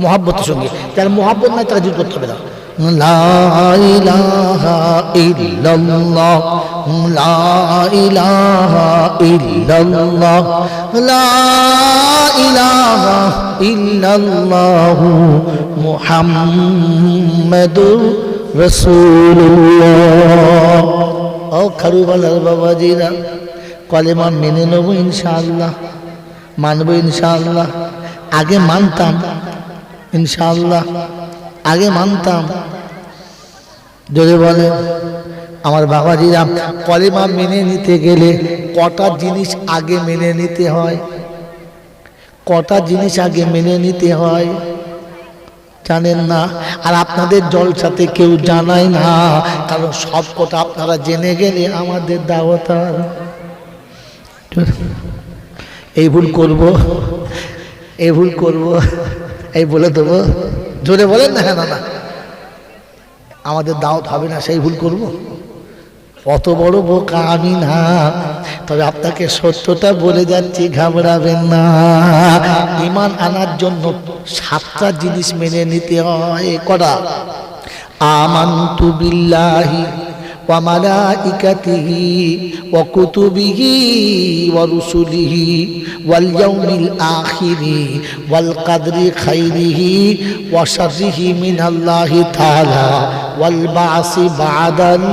মুহাব্বতের সঙ্গে, যার মুহাব্বত নাই তারা জিকির করতে হবে না। লা ইলাহা ইল্লাল্লাহ, লা ইলাহা ইল্লাল্লাহ, লা ইলাহা ইল্লাল্লাহু মুহাম্মাদুর রাসূলুল্লাহ। ও খারুবালার বাবাজিরা, কলেমা মেনে নেবো ইনশাআল্লাহ, মানবো ইনশাআল্লাহ। আগে মানতাম ইনশাআল্লাহ, আগে মানতাম। যদি বলে আমার বাবাজিরা, কলেমা মেনে নিতে গেলে কটা জিনিস আগে মেনে নিতে হয়, কটা জিনিস আগে মেনে নিতে হয় জানেন না? আর আপনাদের জলসাতে কেউ জানায় না, কারণ সব কথা আপনারা জেনে গেলে আমাদের দাওয়াত আর এই ভুল করব, এই ভুল করব, এই বলে দেবো, জোরে বলেন না। হ্যাঁ না, আমাদের দাওয়াত হবে না, সেই ভুল করব? অত বড় বোকা আমি না, তবে আপনাকে সত্যটা বলে যাচ্ছি, ঘাবড়াবেন না। ঈমান আনার জন্য 7টা জিনিস মেনে নিতে হয়। কটা? আমানতু বিল্লাহি ওয়া মালাইকাতিহি ওয়া কুতুবিহি ওয়া রুসুলিহি ওয়াল ইয়াউমিল আখিরি ওয়াল কদরি খাইরিহি ওয়া শাররিহি মিনাল্লাহি তাআলা ওয়াল বা'সি বা'দাল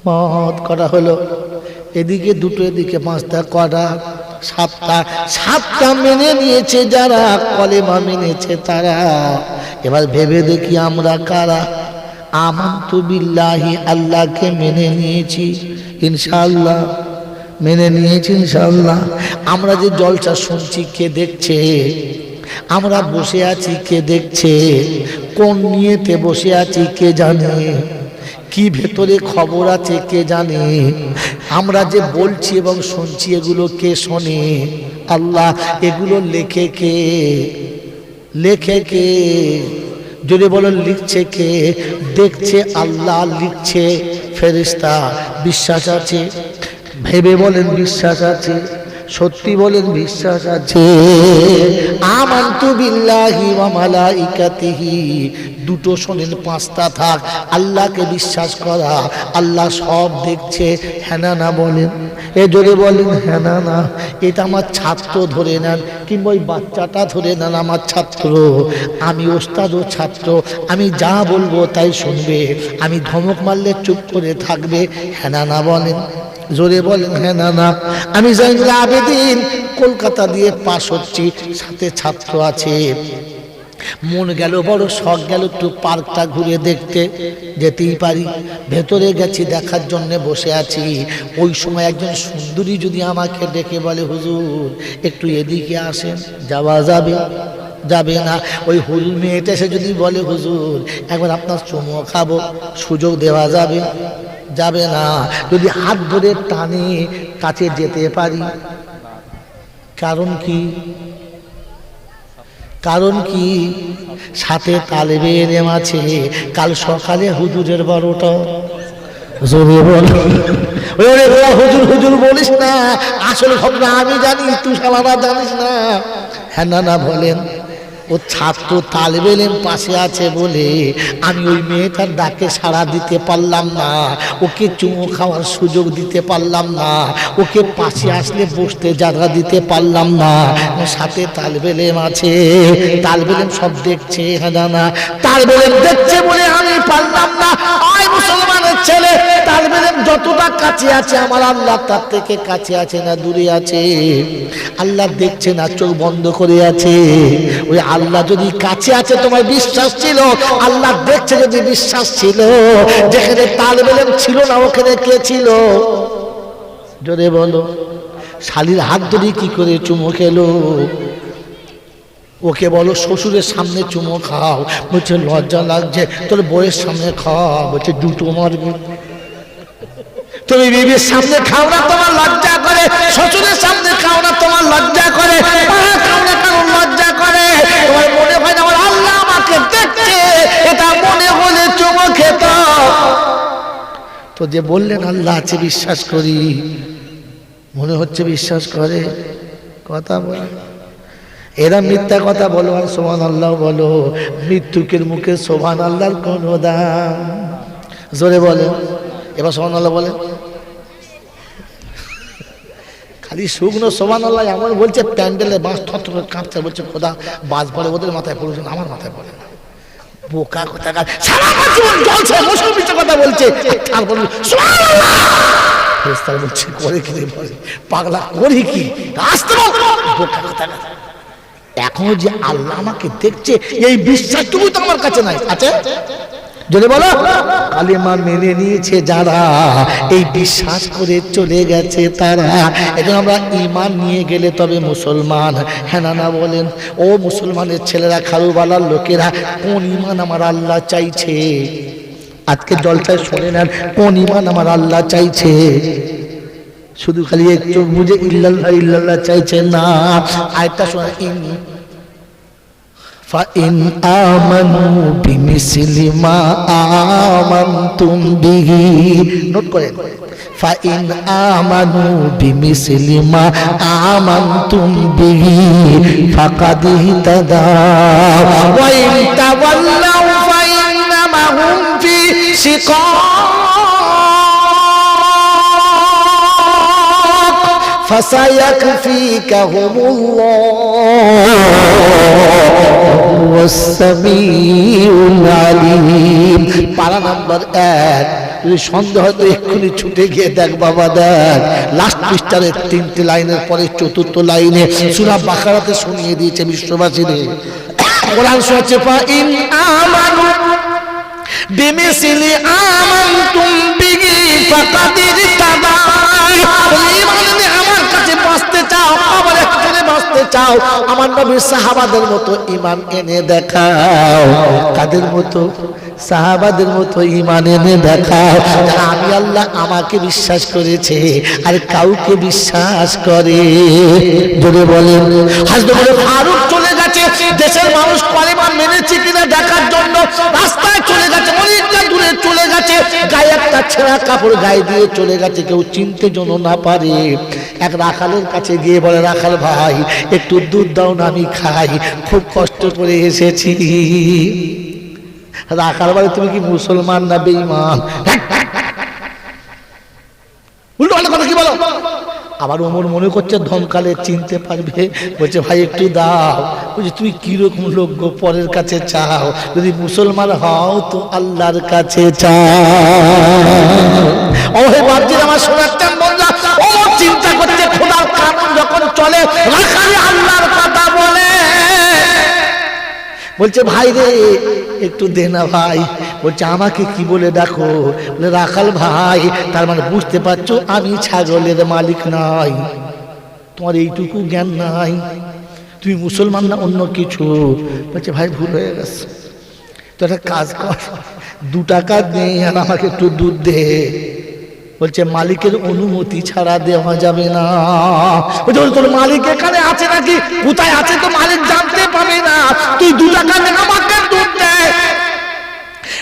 মত। করা হলো? এদিকে দুটো, এদিকে 5টা। করা? 7টা। 7টা মেনে নিয়েছে যারা, কলেমা মেনেছে তারা। এবার ভেবে দেখি আমরা কারা। আমানতু বিল্লাহি, আল্লাহকে মেনে নিয়েছি ইনশাআল্লাহ, মেনে নিয়েছি ইনশাআল্লাহ। আমরা যে জলসা শুনছি কে দেখছে? আমরা বসে আছি কে দেখছে? কোন নিয়েতে বসে আছি কে জানে? কি ভেতরে খবর আছে কে জানে? আমরা যে বলছি এবং শুনছি এগুলো কে শোনে? আল্লাহ। এগুলো লেখে কে? লেখে কে? যদি বলেন লিখছে কে? দেখছে আল্লাহ, লিখছে ফেরেশতা। বিশ্বাস আছে? ভেবে বলেন বিশ্বাস আছে? সত্যি বলেন বিশ্বাস আছে? আমানতু বিল্লাহি ওয়া মালাইকাতিহি, দুটো শোনেন, 5টা থাক। আল্লাহকে বিশ্বাস করা, আল্লাহ সব দেখছে। হ্যাঁ না বলেন? এ জোরে বলেন হ্যাঁ না। এটা আমার ছাত্র ধরে নেন, কিংবা ওই বাচ্চাটা ধরে নেন আমার ছাত্র। আমি ওস্তাদও ছাত্র, আমি যা বলবো তাই শুনবে, আমি ধমক মারলে চুপ করে থাকবে। হ্যাঁ না বলেন? জোরে বলেন হ্যাঁ না। আমি জাইনুল আবেদিন কলকাতা দিয়ে পাস হচ্ছি, সাথে ছাত্র আছে, মন গেল, বড় শখ গেল একটু পার্কটা ঘুরে দেখতে, যেতেই পারি। ভেতরে গেছি, দেখার জন্য বসে আছি। ওই সময় একজন সুন্দরী যদি আমাকে ডেকে বলে, হুজুর একটু এদিকে আসেন, যাওয়া যাবে? যাবে না। ওই হুজুর মেয়েটা এসে যদি বলে, হুজুর একবার আপনার চুমো খাবো, সুযোগ দেওয়া যাবে? যাবে না। যদি হাত ধরে টানে কাছে যেতে পারি। কারণ কি? কারণ কি? সাথে তালেবে এলেম আছে। কাল সকালে হুজুরের 12টা। হুজুর হুজুর বলিস না, আসল খবর আমি জানি, তুই শালারা জানিস না। হ্যাঁ না না বলেন। ও ছাত্র তালেবে এলেম পাশে আছে বলে আমি ওই মেয়েটার ডাকে সাড়া দিতে পারলাম না, ওকে চুমো খাওয়ার সুযোগ দিতে পারলাম না, ওকে পাশে আসলে বসতে জায়গা দিতে পারলাম না। সাথে তালেবে এলেম আছে, তালেবে এলেম সব দেখছে। হ্যাঁ না, তালেবে এলেম দেখছে বলে আমি পারলাম না। আয় মুসলমানের ছেলে, তালেবে এলেম যতটা কাছে আছে আমার আল্লাহ তার থেকে কাছে আছে না দূরে আছে? আল্লাহ দেখছে না, চোখ বন্ধ করে আছে। ওই আল্লাহ যদি কাছে আছে তোমার বিশ্বাস ছিল, আল্লাহ দেখছে যদি বিশ্বাস ছিল, যেখানে তালেবে এলেম ছিল না ওখানে কে ছিল? জোরে বলো। শালীর হাত ধরে কি করে চুমো খেলো? ওকে বলো শ্বশুরের সামনে চুমো খাও, বলছে লজ্জা লাগছে। তোর বউয়ের সামনে খাও, বলছে দুটো মারবে। তুমি বিবির সামনে খাও না, তোমার লজ্জা করে। শ্বশুরের সামনে খাও না, তোমার লজ্জা করে। খাও না কেন লজ্জা করে? তোমার মনে হয় না আমার আল্লাহ আমাকে দেখছে, এটা মনে হলে চুমো খেত। তো যে বললেন আল্লাহ আছে বিশ্বাস করি, মনে হচ্ছে বিশ্বাস করে। কথা বলে এরা মিথ্যা কথা বলো আর সুবহানাল্লাহ বলো। মৃত্যুকের মুখে সুবহানাল্লাহর কোনো দাম। জোরে বলে, এবার সুবহানাল্লাহ বলে। খালি শুকনো সুবহানাল্লাহ এমন বলছে, প্যান্ডেলে বাঁশ থর থর কাঁপছে, বলছে খোদা বাজ পড়ে ওদের মাথায় পড়েছে, আমার মাথায় পড়ে না। বোকা কথা সারা জীবন জ্বলছে, মুসলিম মিথ্যা কথা বলছে, আর বলল সুবহানাল্লাহ। ফেরেশতা বলছে করে কি রে বলে, পাগলা করি কি? আসতে বল, বোকা কথা। এখনো যে আল্লাহ আমাকে দেখছে এই বিশ্বাসটুকু তো আমার কাছে নাই। আছে যদি বলো কালিমা মেনে নিয়েছে যারা, এই বিশ্বাস করে চলে গেছে তারা, এখন আমরা ঈমান নিয়ে গেলে তবে মুসলমান। হ্যাঁ না বলেন? ও মুসলমানের ছেলেরা, খারুবালার লোকেরা, কোন ঈমান আমার আল্লাহ চাইছে? আজকে জলসায় শুনে নেন, কোন ঈমান আমার আল্লাহ চাইছে? শুধু খালি একটু বুঝে ইল্লাল্লাহ ইল্লাল্লাহ চাইছে না। আয়াতটা শোনা, فَإِنْ آمَنُوا بِمِثْلِ مَا آمَنْتُمْ بِهِ, নোট করেন, فَإِنْ آمَنُوا بِمِثْلِ مَا آمَنْتُمْ بِهِ فَقَدِ اهْتَدَوْا وَإِنْ تَوَلَّوْا فَإِنَّمَا هُمْ فِي شِقَاقٍ فَسَيَكْفِيكَهُمُ اللَّهُ ওয়াস-সামিউল আলীম। পারা নাম্বার 1। যদি সন্দেহ হয় তো এক্ষুনি ছুটে গিয়ে দেখ বাবা, দেখ লাস্ট পৃষ্ঠার 3টে লাইনের পরে 4th লাইনে সূরা বাকারাতে শুনিয়ে দিয়েছে বিশ্ববাসীদের। কোরআন শোনাচ্ছে, ফাইন আমানু বিমিসলি আমানতুম বিহি ফাকাদির তাবা। আমার কাছে বাঁচতে চাও, আমার একজনে বাঁচতে চাও, আমার নবীর সাহাবাদের মতো ঈমান এনে দেখাও। কাদের মতো? সাহাবাদের মতো ঈমান এনে দেখাও। আমি আল্লাহ আমাকে বিশ্বাস করেছে আর কাউকে বিশ্বাস করে। জোরে বলেন। হযরত ফারুক চলে গেছে দেশের মানুষ কলেমা মেনেছে কিনা দেখার জন্য, রাস্তায় চলে গেছে, অনেকটা দূরে চলে গেছে, গায়ে একটা ছেঁড়া কাপড় গায়ে দিয়ে চলে গেছে, কেউ চিনতে যেন না পারে। এক রাখালের কাছে গিয়ে বলে, রাখাল ভাই একটু দুধ দাও না, আমি খাই, খুব কষ্ট করে এসেছি। রাখাল বলে, তুমি কি মুসলমান না বেঈমান? উল্টো পাল্টা কথা কি বলো? আবার ওমর মনে করছে ধমকালে চিনতে পারবে, বলছে ভাই একটু দাও। বলছে তুমি কিরকম লোক গো, পরের কাছে চাও, যদি মুসলমান হও তো আল্লাহর কাছে চাও। ও হে বাপজির আমার শোনাচ্ছেন বললাম, ওমর চিন্তা করছে খোদার কানুন যখন চলে, রাখালে আল্লাহর কথা বলে, বলছে ভাই রে একটু দে না ভাই। বলছে আমাকে কি বলে ডাকো? বলে রাখাল ভাই। তার মানে বুঝতে পারছো আমি ছাগলের মালিক নাই, তোমার এইটুকু জ্ঞান নাই, তুমি মুসলমান না অন্য কিছু। বলছে ভাই ভুল হয়ে গেছে, তো একটা কাজ কর, 2 টাকা দে আর আমাকে একটু দুধ দে। বলছে মালিকের অনুমতি ছাড়া দেওয়া যাবে না। বলছে তোর মালিক এখানে আছে নাকি, কোথায় আছে তো মালিক জানতে পাবে না, তুই 2 টাকা দে আমাকে দুধ দে।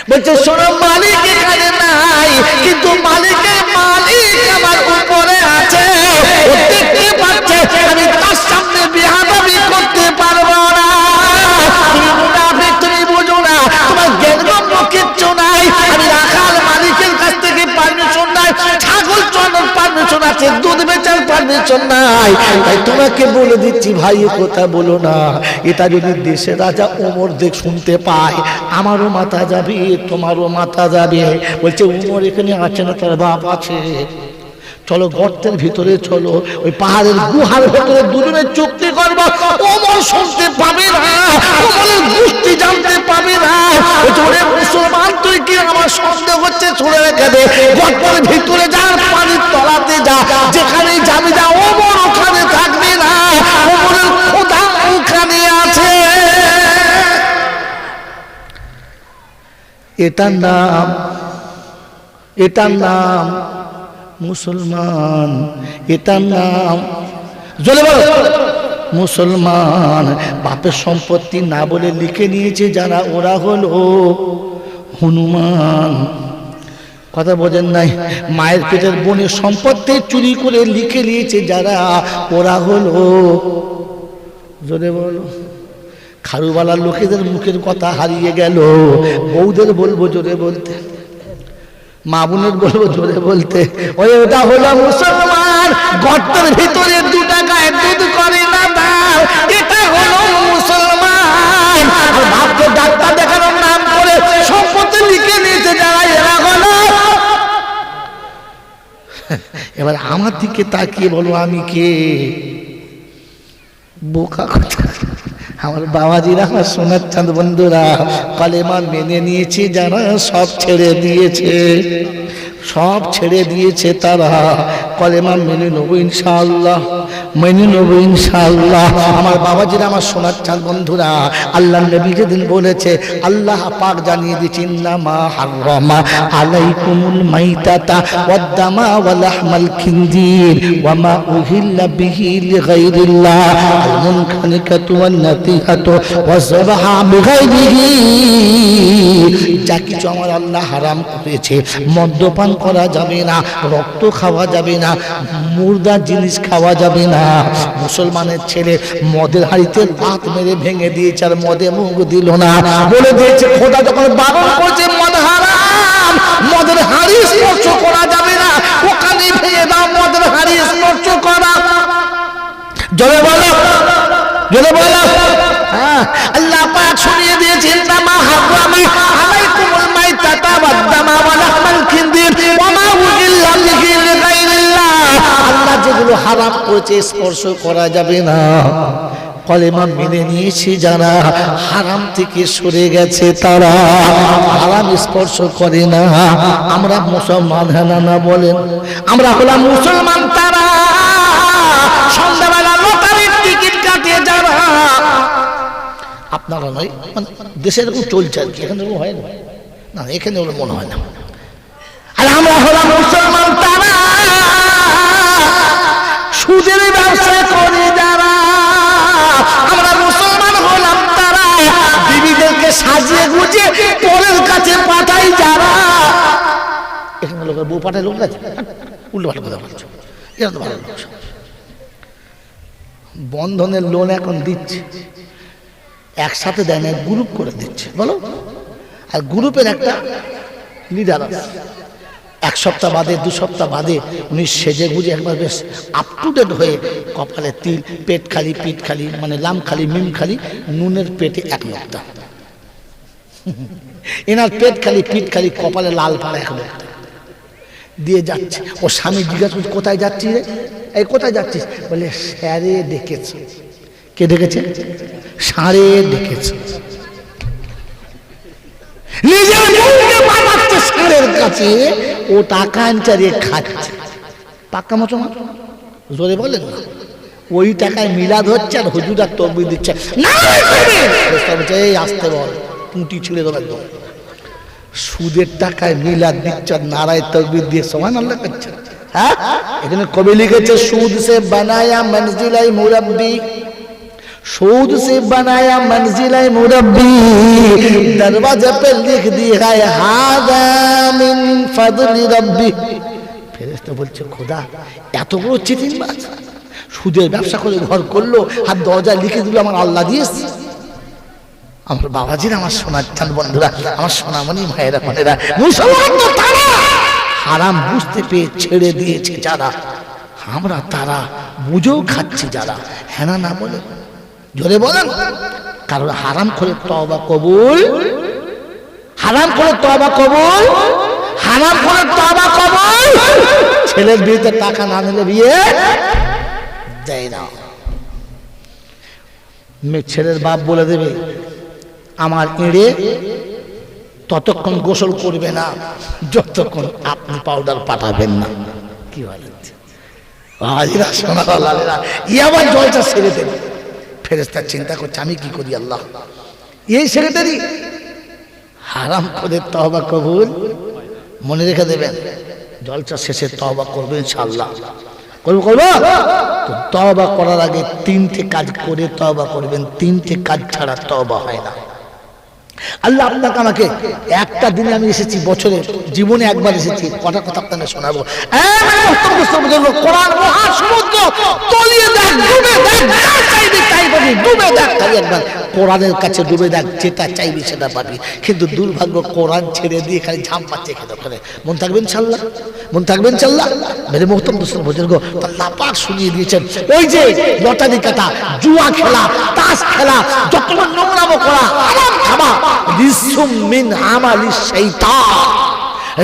বলছে শোনো মালিক এখানে নাই, কিন্তু মালিকের মালিক আমার উপরে আছে, ও দেখতে পাচ্ছে, আমি তার সামনে বেয়াদবি করতে পারবো না। তুমি মুনাফিক, তুমি বুঝো না, তোমার জ্ঞানগম্য কিচ্ছু নাই। আমি রাখাল মালিকের কাছ থেকে পারমিশন নাই, ছাগল চড়ানোর পারমিশন আছে, দুধ বেচার পারমিশন নাই। তাই তোমাকে বলে দিচ্ছি ভাই কথা বলো না। এটা যদি দেশের রাজা ওমর দেখ শুনতে পায়, আমারও মাথা যাবে, তোমারও মাথা যাবে। বলছে ওমর এখানে আছে না, তার বাপ আছে, চলো গর্তের ভিতরে চলো, ওই পাহাড়ের গুহার ভিতরে দুজনে চুক্তি করবো, ওমর শুনতে পাবে না, ওমরের গোষ্ঠী জানতে পাবে না। ওরে মুসলমান তুই কি আমার সন্দেহ হচ্ছে, ছুড়ে রেখে দে, গর্তের ভিতরে যা, পানির তলাতে যা, যেখানে যাবি যা, ওমর ওখানে থাকবে না, ওমরের খোদা ওখানে আছে। এটার নাম মুসলমান, এটার নাম জোরে বলো মুসলমান। বাপের সম্পত্তি না বলে লিখে নিয়েছে যারা, ওরা হলো হনুমান। কথা বোঝেন নাই? মায়ের পেটের বোনের সম্পত্তি চুরি করে লিখে নিয়েছে যারা, ওরা হলো, জোরে বলো, খারুবালার লোকেদের মুখের কথা হারিয়ে গেল। বউদের বলবো জোরে বলতে, মা বোনের বলবো জোরে বলতে, ওই ওটা হলো মুসলমান। গর্তের ভিতরে 2 টাকায় দুধ করে না দাও, এটা হলো মুসলমান। আর ভাবতে ডাক্তার দেখানোর নাম করে সম্পত্তি লিখে নিয়েছে যারা, এরা হলো। এবার আমার দিকে তাকিয়ে বলো আমি কে? বোকা কথা। আমার বাবাজিরা, আমার সোনার চাঁদ বন্ধুরা, কালেমা মেনে নিয়েছে যারা, সব ছেড়ে দিয়েছে, সব ছেড়ে দিয়েছে তারা। কলেমা মেনে নেবো ইনশাআল্লাহ, মেনে নেবো ইনশাআল্লাহ। আমার বাবাজিরা, আমার সোনার চাঁদ বন্ধুরা, আল্লাহ নবী যেদিন বলেছে, আল্লাহ পাক জানিয়ে দিয়েছেন, ইন্নামা হাররামা আলাইকুমুল মাইতাতা ওয়াদ-দামা ওয়া লাহমাল খিনজির ওয়া মা উহিল্লা বিহি লিগাইরিল্লাহ আল মুনখানিকাতু ওয়ান নাতিহাতু ওয়া যাবাহা বিগাইরিহি। যা কিছু আমার আল্লাহ হারাম করেছে, মদ্যপান করা যাবে না, রক্ত খাওয়া যাবে না, মুর্দা জিনিস খাওয়া যাবে না। মুসলমানের ছেলে মদের হাড়িতে লাত মেরে ভেঙে দিয়েছে, আর মদে মুখ দিল না, বলে দিয়েছে খোদা যখন বারণ করেছে মদ হারাম, মদের হাড়ি স্পর্শ করা যাবে না, ওখানে ভেঙে দাও, মদের হাড়ি স্পর্শ করা। জোরে বলো, জোরে বলো। হ্যাঁ, আল্লাহ পাক শুনিয়ে দিয়েছেন, ইন্নামা হাররামা আলাইকুমুল মাইতাতা ওয়াদ-দামা ওয়া লাহমাল খিনজির ওয়া মা উহিল্লা বিহি লিগাইরিল্লাহ। আল্লাহ যেগুলো হারাম করেছে স্পর্শ করা যাবে না। কলেমা মেনে নিয়েছি যারা, হারাম থেকে সরে গেছে তারা, হারাম স্পর্শ করে না। আমরা মুসলমান, হ্যাঁ না বলেন? আমরা হলাম মুসলমান তারা। সন্ধ্যাবেলা লটারির টিকিট কাটে যারা, আপনারা নয়, দেশে এরকম চলছে আর কি, এখানে হয় না, না এখানে ওরা মনে হয় না। আর আমরা হলাম মুসলমান তারা, সুদের ব্যবসা করে যারা। আমরা মুসলমান হলাম তারা, বিবিদেরকে সাজিয়ে গুজিয়ে পরের কাছে পাঠাই যারা। এখানে লোকের বউ পাঠায়, লোক আছে উল্টো পাল্টা কথা বলছো, এরা তো ভালো লোক। বন্ধনের লোন এখন দিচ্ছে, একসাথে দেয় না, গ্রুপ করে দিচ্ছে, বলো। আর গ্রুপের একটা লিডার আছে, 1 সপ্তাহ বাদে 2 সপ্তাহ বাদে উনি সেজে গুজে একবার বেশ আপ টু ডেট হয়ে, কপালে তিল, পেট খালি, পিঠ খালি, মানে লাম খালি, মিম খালি, নুনের পেটে 1 লোকটা। এনার পেট খালি, পিঠ খালি, কপালে লাল পাড়া 1 লোকটা দিয়ে যাচ্ছে। ও স্বামী জিজ্ঞাসা করছে, কোথায় যাচ্ছিস রে? এই কোথায় যাচ্ছিস? বলে স্যারে ডেকেছে। কে ডেকেছে? সারে ডেকেছে। নিজের বউকে পাঠাচ্ছে ষাঁড়ের কাছে, ও টাকা আনচারিয়ে খাচ্ছে। পাক্কা মতো জোরে বলেন না। ওই টাকায় মিলাদ হচ্ছে আর হুজুরা তকবীর দিচ্ছে, এই আসতে বল, পুঁটি ছিঁড়ে দেবো একদম। সুদের টাকায় মিলাদ দিচ্ছে আর নারায় তকবীর দিয়ে সমান আল্লাহ করছে। হ্যাঁ, এখানে কবি লিখেছে, সুদ সে বানায়া মনজিলাই মুরব্বি, सूद से बनाया मंजिला मुरब्बी, दरवाजे पे लिख दिया है हादा मिन फजली रब्बी। ফেরেশতা বলছে, খোদা এত বড় চিটিংবাজ, সুদের ব্যবসা করে ঘর করলো আর দরজা লিখে দিল আমার আল্লাহ দিয়েছে। আমার বাবাজিরা, আমার সোনার চাঁদ বন্ধুরা, আমার সোনামণি ভাইয়েরা বোনেরা, মুসলমান তো তারা হারাম বুঝতে পেয়ে ছেড়ে দিয়েছে যারা, আমরা তারা বুঝেও খাচ্ছি যারা। হ্যাঁ না বলে জোরে বলেন। কারণ হারাম করে তওবা কবুল, হারাম করে তওবা কবুল, হারাম করে তওবা কবুল। ছেলের বিয়েতে টাকা না নিলে বিয়ে দেয় না। ছেলের বাপ বলে দেবে, আমার এড়ে ততক্ষণ গোসল করবে না যতক্ষণ আপনি পাউডার পাঠাবেন না। কি বলেন সোনারা, আবার জলটা ছেড়ে দেবে। ফেরেশতা চিন্তা করছে, আমি কি করি আল্লাহ, এই সেক্রেটারি হারাম করে তওবা কবুল। মনে রেখে দেবেন, জলসা শেষে তওবা করবেন ইনশাআল্লাহ। করবো তো তওবা করার আগে তিনটে কাজ করে তওবা করবেন। তিনটে কাজ ছাড়া তওবা হয় না। আল্লাহ আপনাকে আমাকে একটা দিনে আমি এসেছি, বছরে জীবনে একবার এসেছি, কটা কথা আপনাকে শোনাবো। কোরআন মহাসমুদ্র তলিয়ে দেখ, ডুবে দেখ, যা চাইবি তাই পাবি, ডুবে দেখ, খালি একবার কোরআনের কাছে ডুবে দেখ, যেটা চাইবি সেটা পাবি। কিন্তু দুর্ভাগ্য, কোরআন ছেড়ে দিয়ে খালি ঝাম পাচ্ছে খেতে ওখানে। মন থাকবেন ইনশাআল্লাহ, মন থাকবেন ইনশাআল্লাহ। মেরে মুহতরম দোস্ত বুজুর্গ, আল্লাহ পাক শুনিয়ে দিয়েছেন, ওই যে লটারি কাটা, জুয়া খেলা, তাস খেলা, যত নোংরামো করা, হারাম খাওয়া, রিজসুম মিন আমালিশ শাইতান,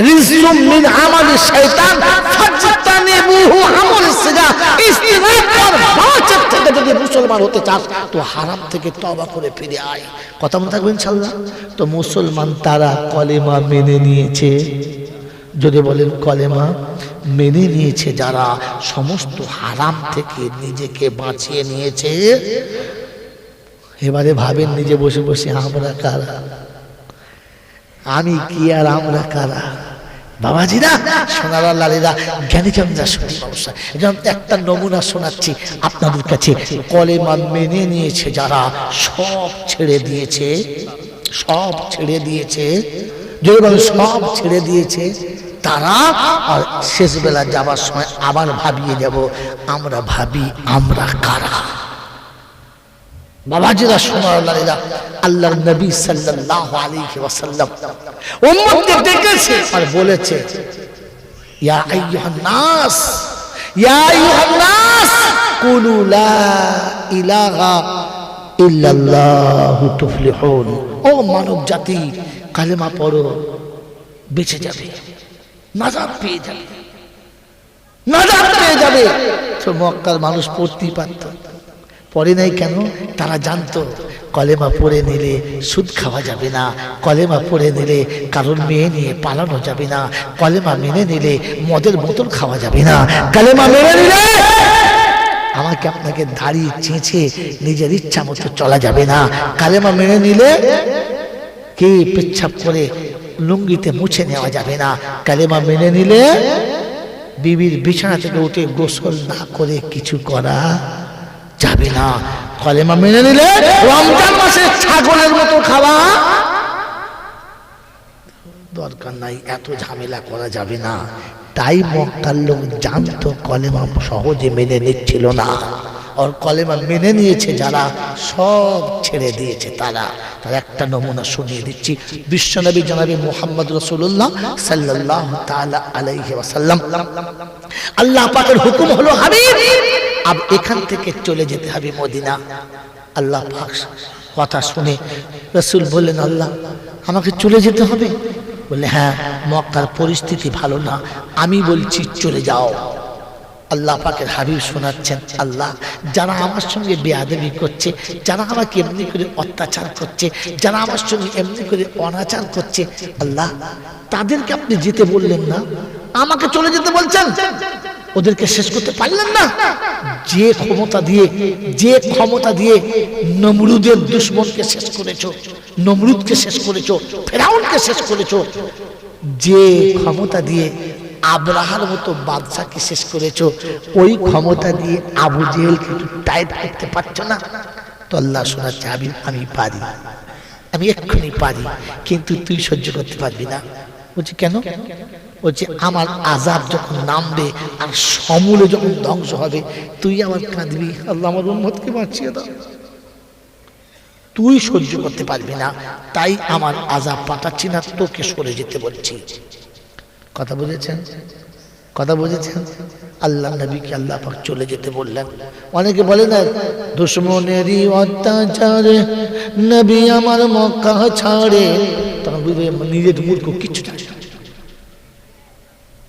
রিজসুম মিন আমালিশ শাইতান ফাজতানিবুহু আমলিস সিজা। ইস্তিগফার কর, বাঁচার থেকে যদি মুসলমান হতে চাস তো হারাম থেকে তওবা করে ফিরে আয়। কথা মনে থাকবে ইনশাআল্লাহ। তো মুসলমান তারা কলেমা মেনে নিয়েছে, যদি বলেন কলেমা মেনে নিয়েছে যারা, সমস্ত হারাম থেকে নিজেকে বাঁচিয়ে নিয়েছে। এবারে ভাবেন নিজে বসে বসে, আমরা কারা, আমি কি আর আমরা কারা? বাবাজিরা, সোনারা, লালীরা, জ্ঞানী জনরা, শুনি মানুষরা, একটা নমুনা শোনাচ্ছি আপনাদের কাছে। কলেমা মেনে নিয়েছে যারা, সব ছেড়ে দিয়েছে, সব ছেড়ে দিয়েছে, যদি বলে সব ছেড়ে দিয়েছে তারা। আর শেষ বেলা যাবার সময় আবার ভাবিয়ে যাব, আমরা ভাবি আমরা কারা। বাবাজিরা, সোনার লালীরা, আল্লাহর নবী সাল্লাল্লাহু আলাইহি ওয়াসাল্লাম উম্মতকে ডেকেছে আর বলেছে, ইয়া আইয়ুহান নাস, ইয়া আইয়ুহান নাস কুলু লা ইলাহা ইল্লাল্লাহু তুফলিহুন। ও মানব জাতি, কালেমা পড়ো, বেঁচে যাবে, নাজাত পেয়ে যাবে, নাজাত পেয়ে যাবে। তো মক্কার মানুষ পড়তেই পারত, পড়ে নাই কেন? তারা জানতো কলেমা পড়ে নিলে সুদ খাওয়া যাবে না, কলেমা পড়ে নিলে কারোর মেয়ে নিয়ে পালানো যাবে না, কলেমা মেনে নিলে মদের বোতল খাওয়া যাবে না, কলেমা মেনে নিলে আমাকে আপনাকে দাড়ি চেঁচে নিজের ইচ্ছা মতো চলা যাবে না, কলেমা মেনে নিলে কে পেচ্ছাপ করে লুঙ্গিতে মুছে নেওয়া যাবে না, কলেমা মেনে নিলে বিবির বিছানা থেকে উঠে গোসল না করে কিছু করা যাবে না, কলেমা মেনে নিলে রমজান মাসে ছাগলের মতো খাওয়া দরকার নাই, এত ঝামেলা করা যাবে না। তাই মক্কার লোক জানতো কলেমা সহজে মেনে নিচ্ছিল না। আর কলেমা মেনে নিয়েছে যারা, সব ছেড়ে দিয়েছে তারা। তার একটা নমুনা শুনিয়ে দিচ্ছি। বিশ্বনবী জনাবে মুহাম্মদ রাসূলুল্লাহ সাল্লাল্লাহু তাআলা আলাইহি ওয়াসাল্লাম, আল্লাহ পাকের হুকুম হলো, হাবিব আব এখান থেকে চলে যেতে হবে মদিনা। আল্লাহ পাক কথা শুনে রাসূল বললেন, আল্লাহ আমাকে চলে যেতে হবে? বললে, হ্যাঁ, মক্কার পরিস্থিতি ভালো না, আমি বলছি চলে যাও। আল্লাহ পাকের হাবিব শোনাচ্ছেন, আল্লাহ যারা আমার সঙ্গে বেয়াদবি করছে, যারা আমাকে এমনি করে অত্যাচার করছে, যারা আমার সঙ্গে এমনি করে অনাচার করছে, আল্লাহ তাদেরকে আপনি যেতে বললেন না, আমাকে চলে যেতে বলছেন। ওদেরকে শেষ করতে পারলেন না? যে ক্ষমতা দিয়ে নমরুদের দুশমনকে শেষ করেছো, নমরুদকে শেষ করেছো, ফেরাউনকে শেষ করেছো, যে ক্ষমতা দিয়ে আব্রাহার মতো বাদশাকে শেষ করেছো, ওই ক্ষমতা দিয়ে আবু জেহেলকে একটু টাইট করতে পারছো না? তো আল্লাহ শোনাচ্ছে, আমি পারি, আমি এক্ষুনি পারি, কিন্তু তুই সহ্য করতে পারবি না। বলছি কেন? বলছে আমার আযাব যখন নামবে আর সমূলে যখন ধ্বংস হবে, তুই আবার কাঁদবি, আল্লাহ আমার উম্মতকে বাঁচিয়ে দাও। তুই সহ্য করতে পারবি না, তাই আমার আযাব পাঠাচ্ছি না, তোকে সরে যেতে বলছি। কথা বুঝেছেন? কথা বুঝেছেন? আল্লাহ নবীকে আল্লাহ পাক চলে যেতে বললেন। অনেকে বলে না দুশমনেরই অত্যাচারে নবী আমার মক্কা ছাড়ে, তখন বুঝবে নিজের মূর্খ, কিচ্ছু জানে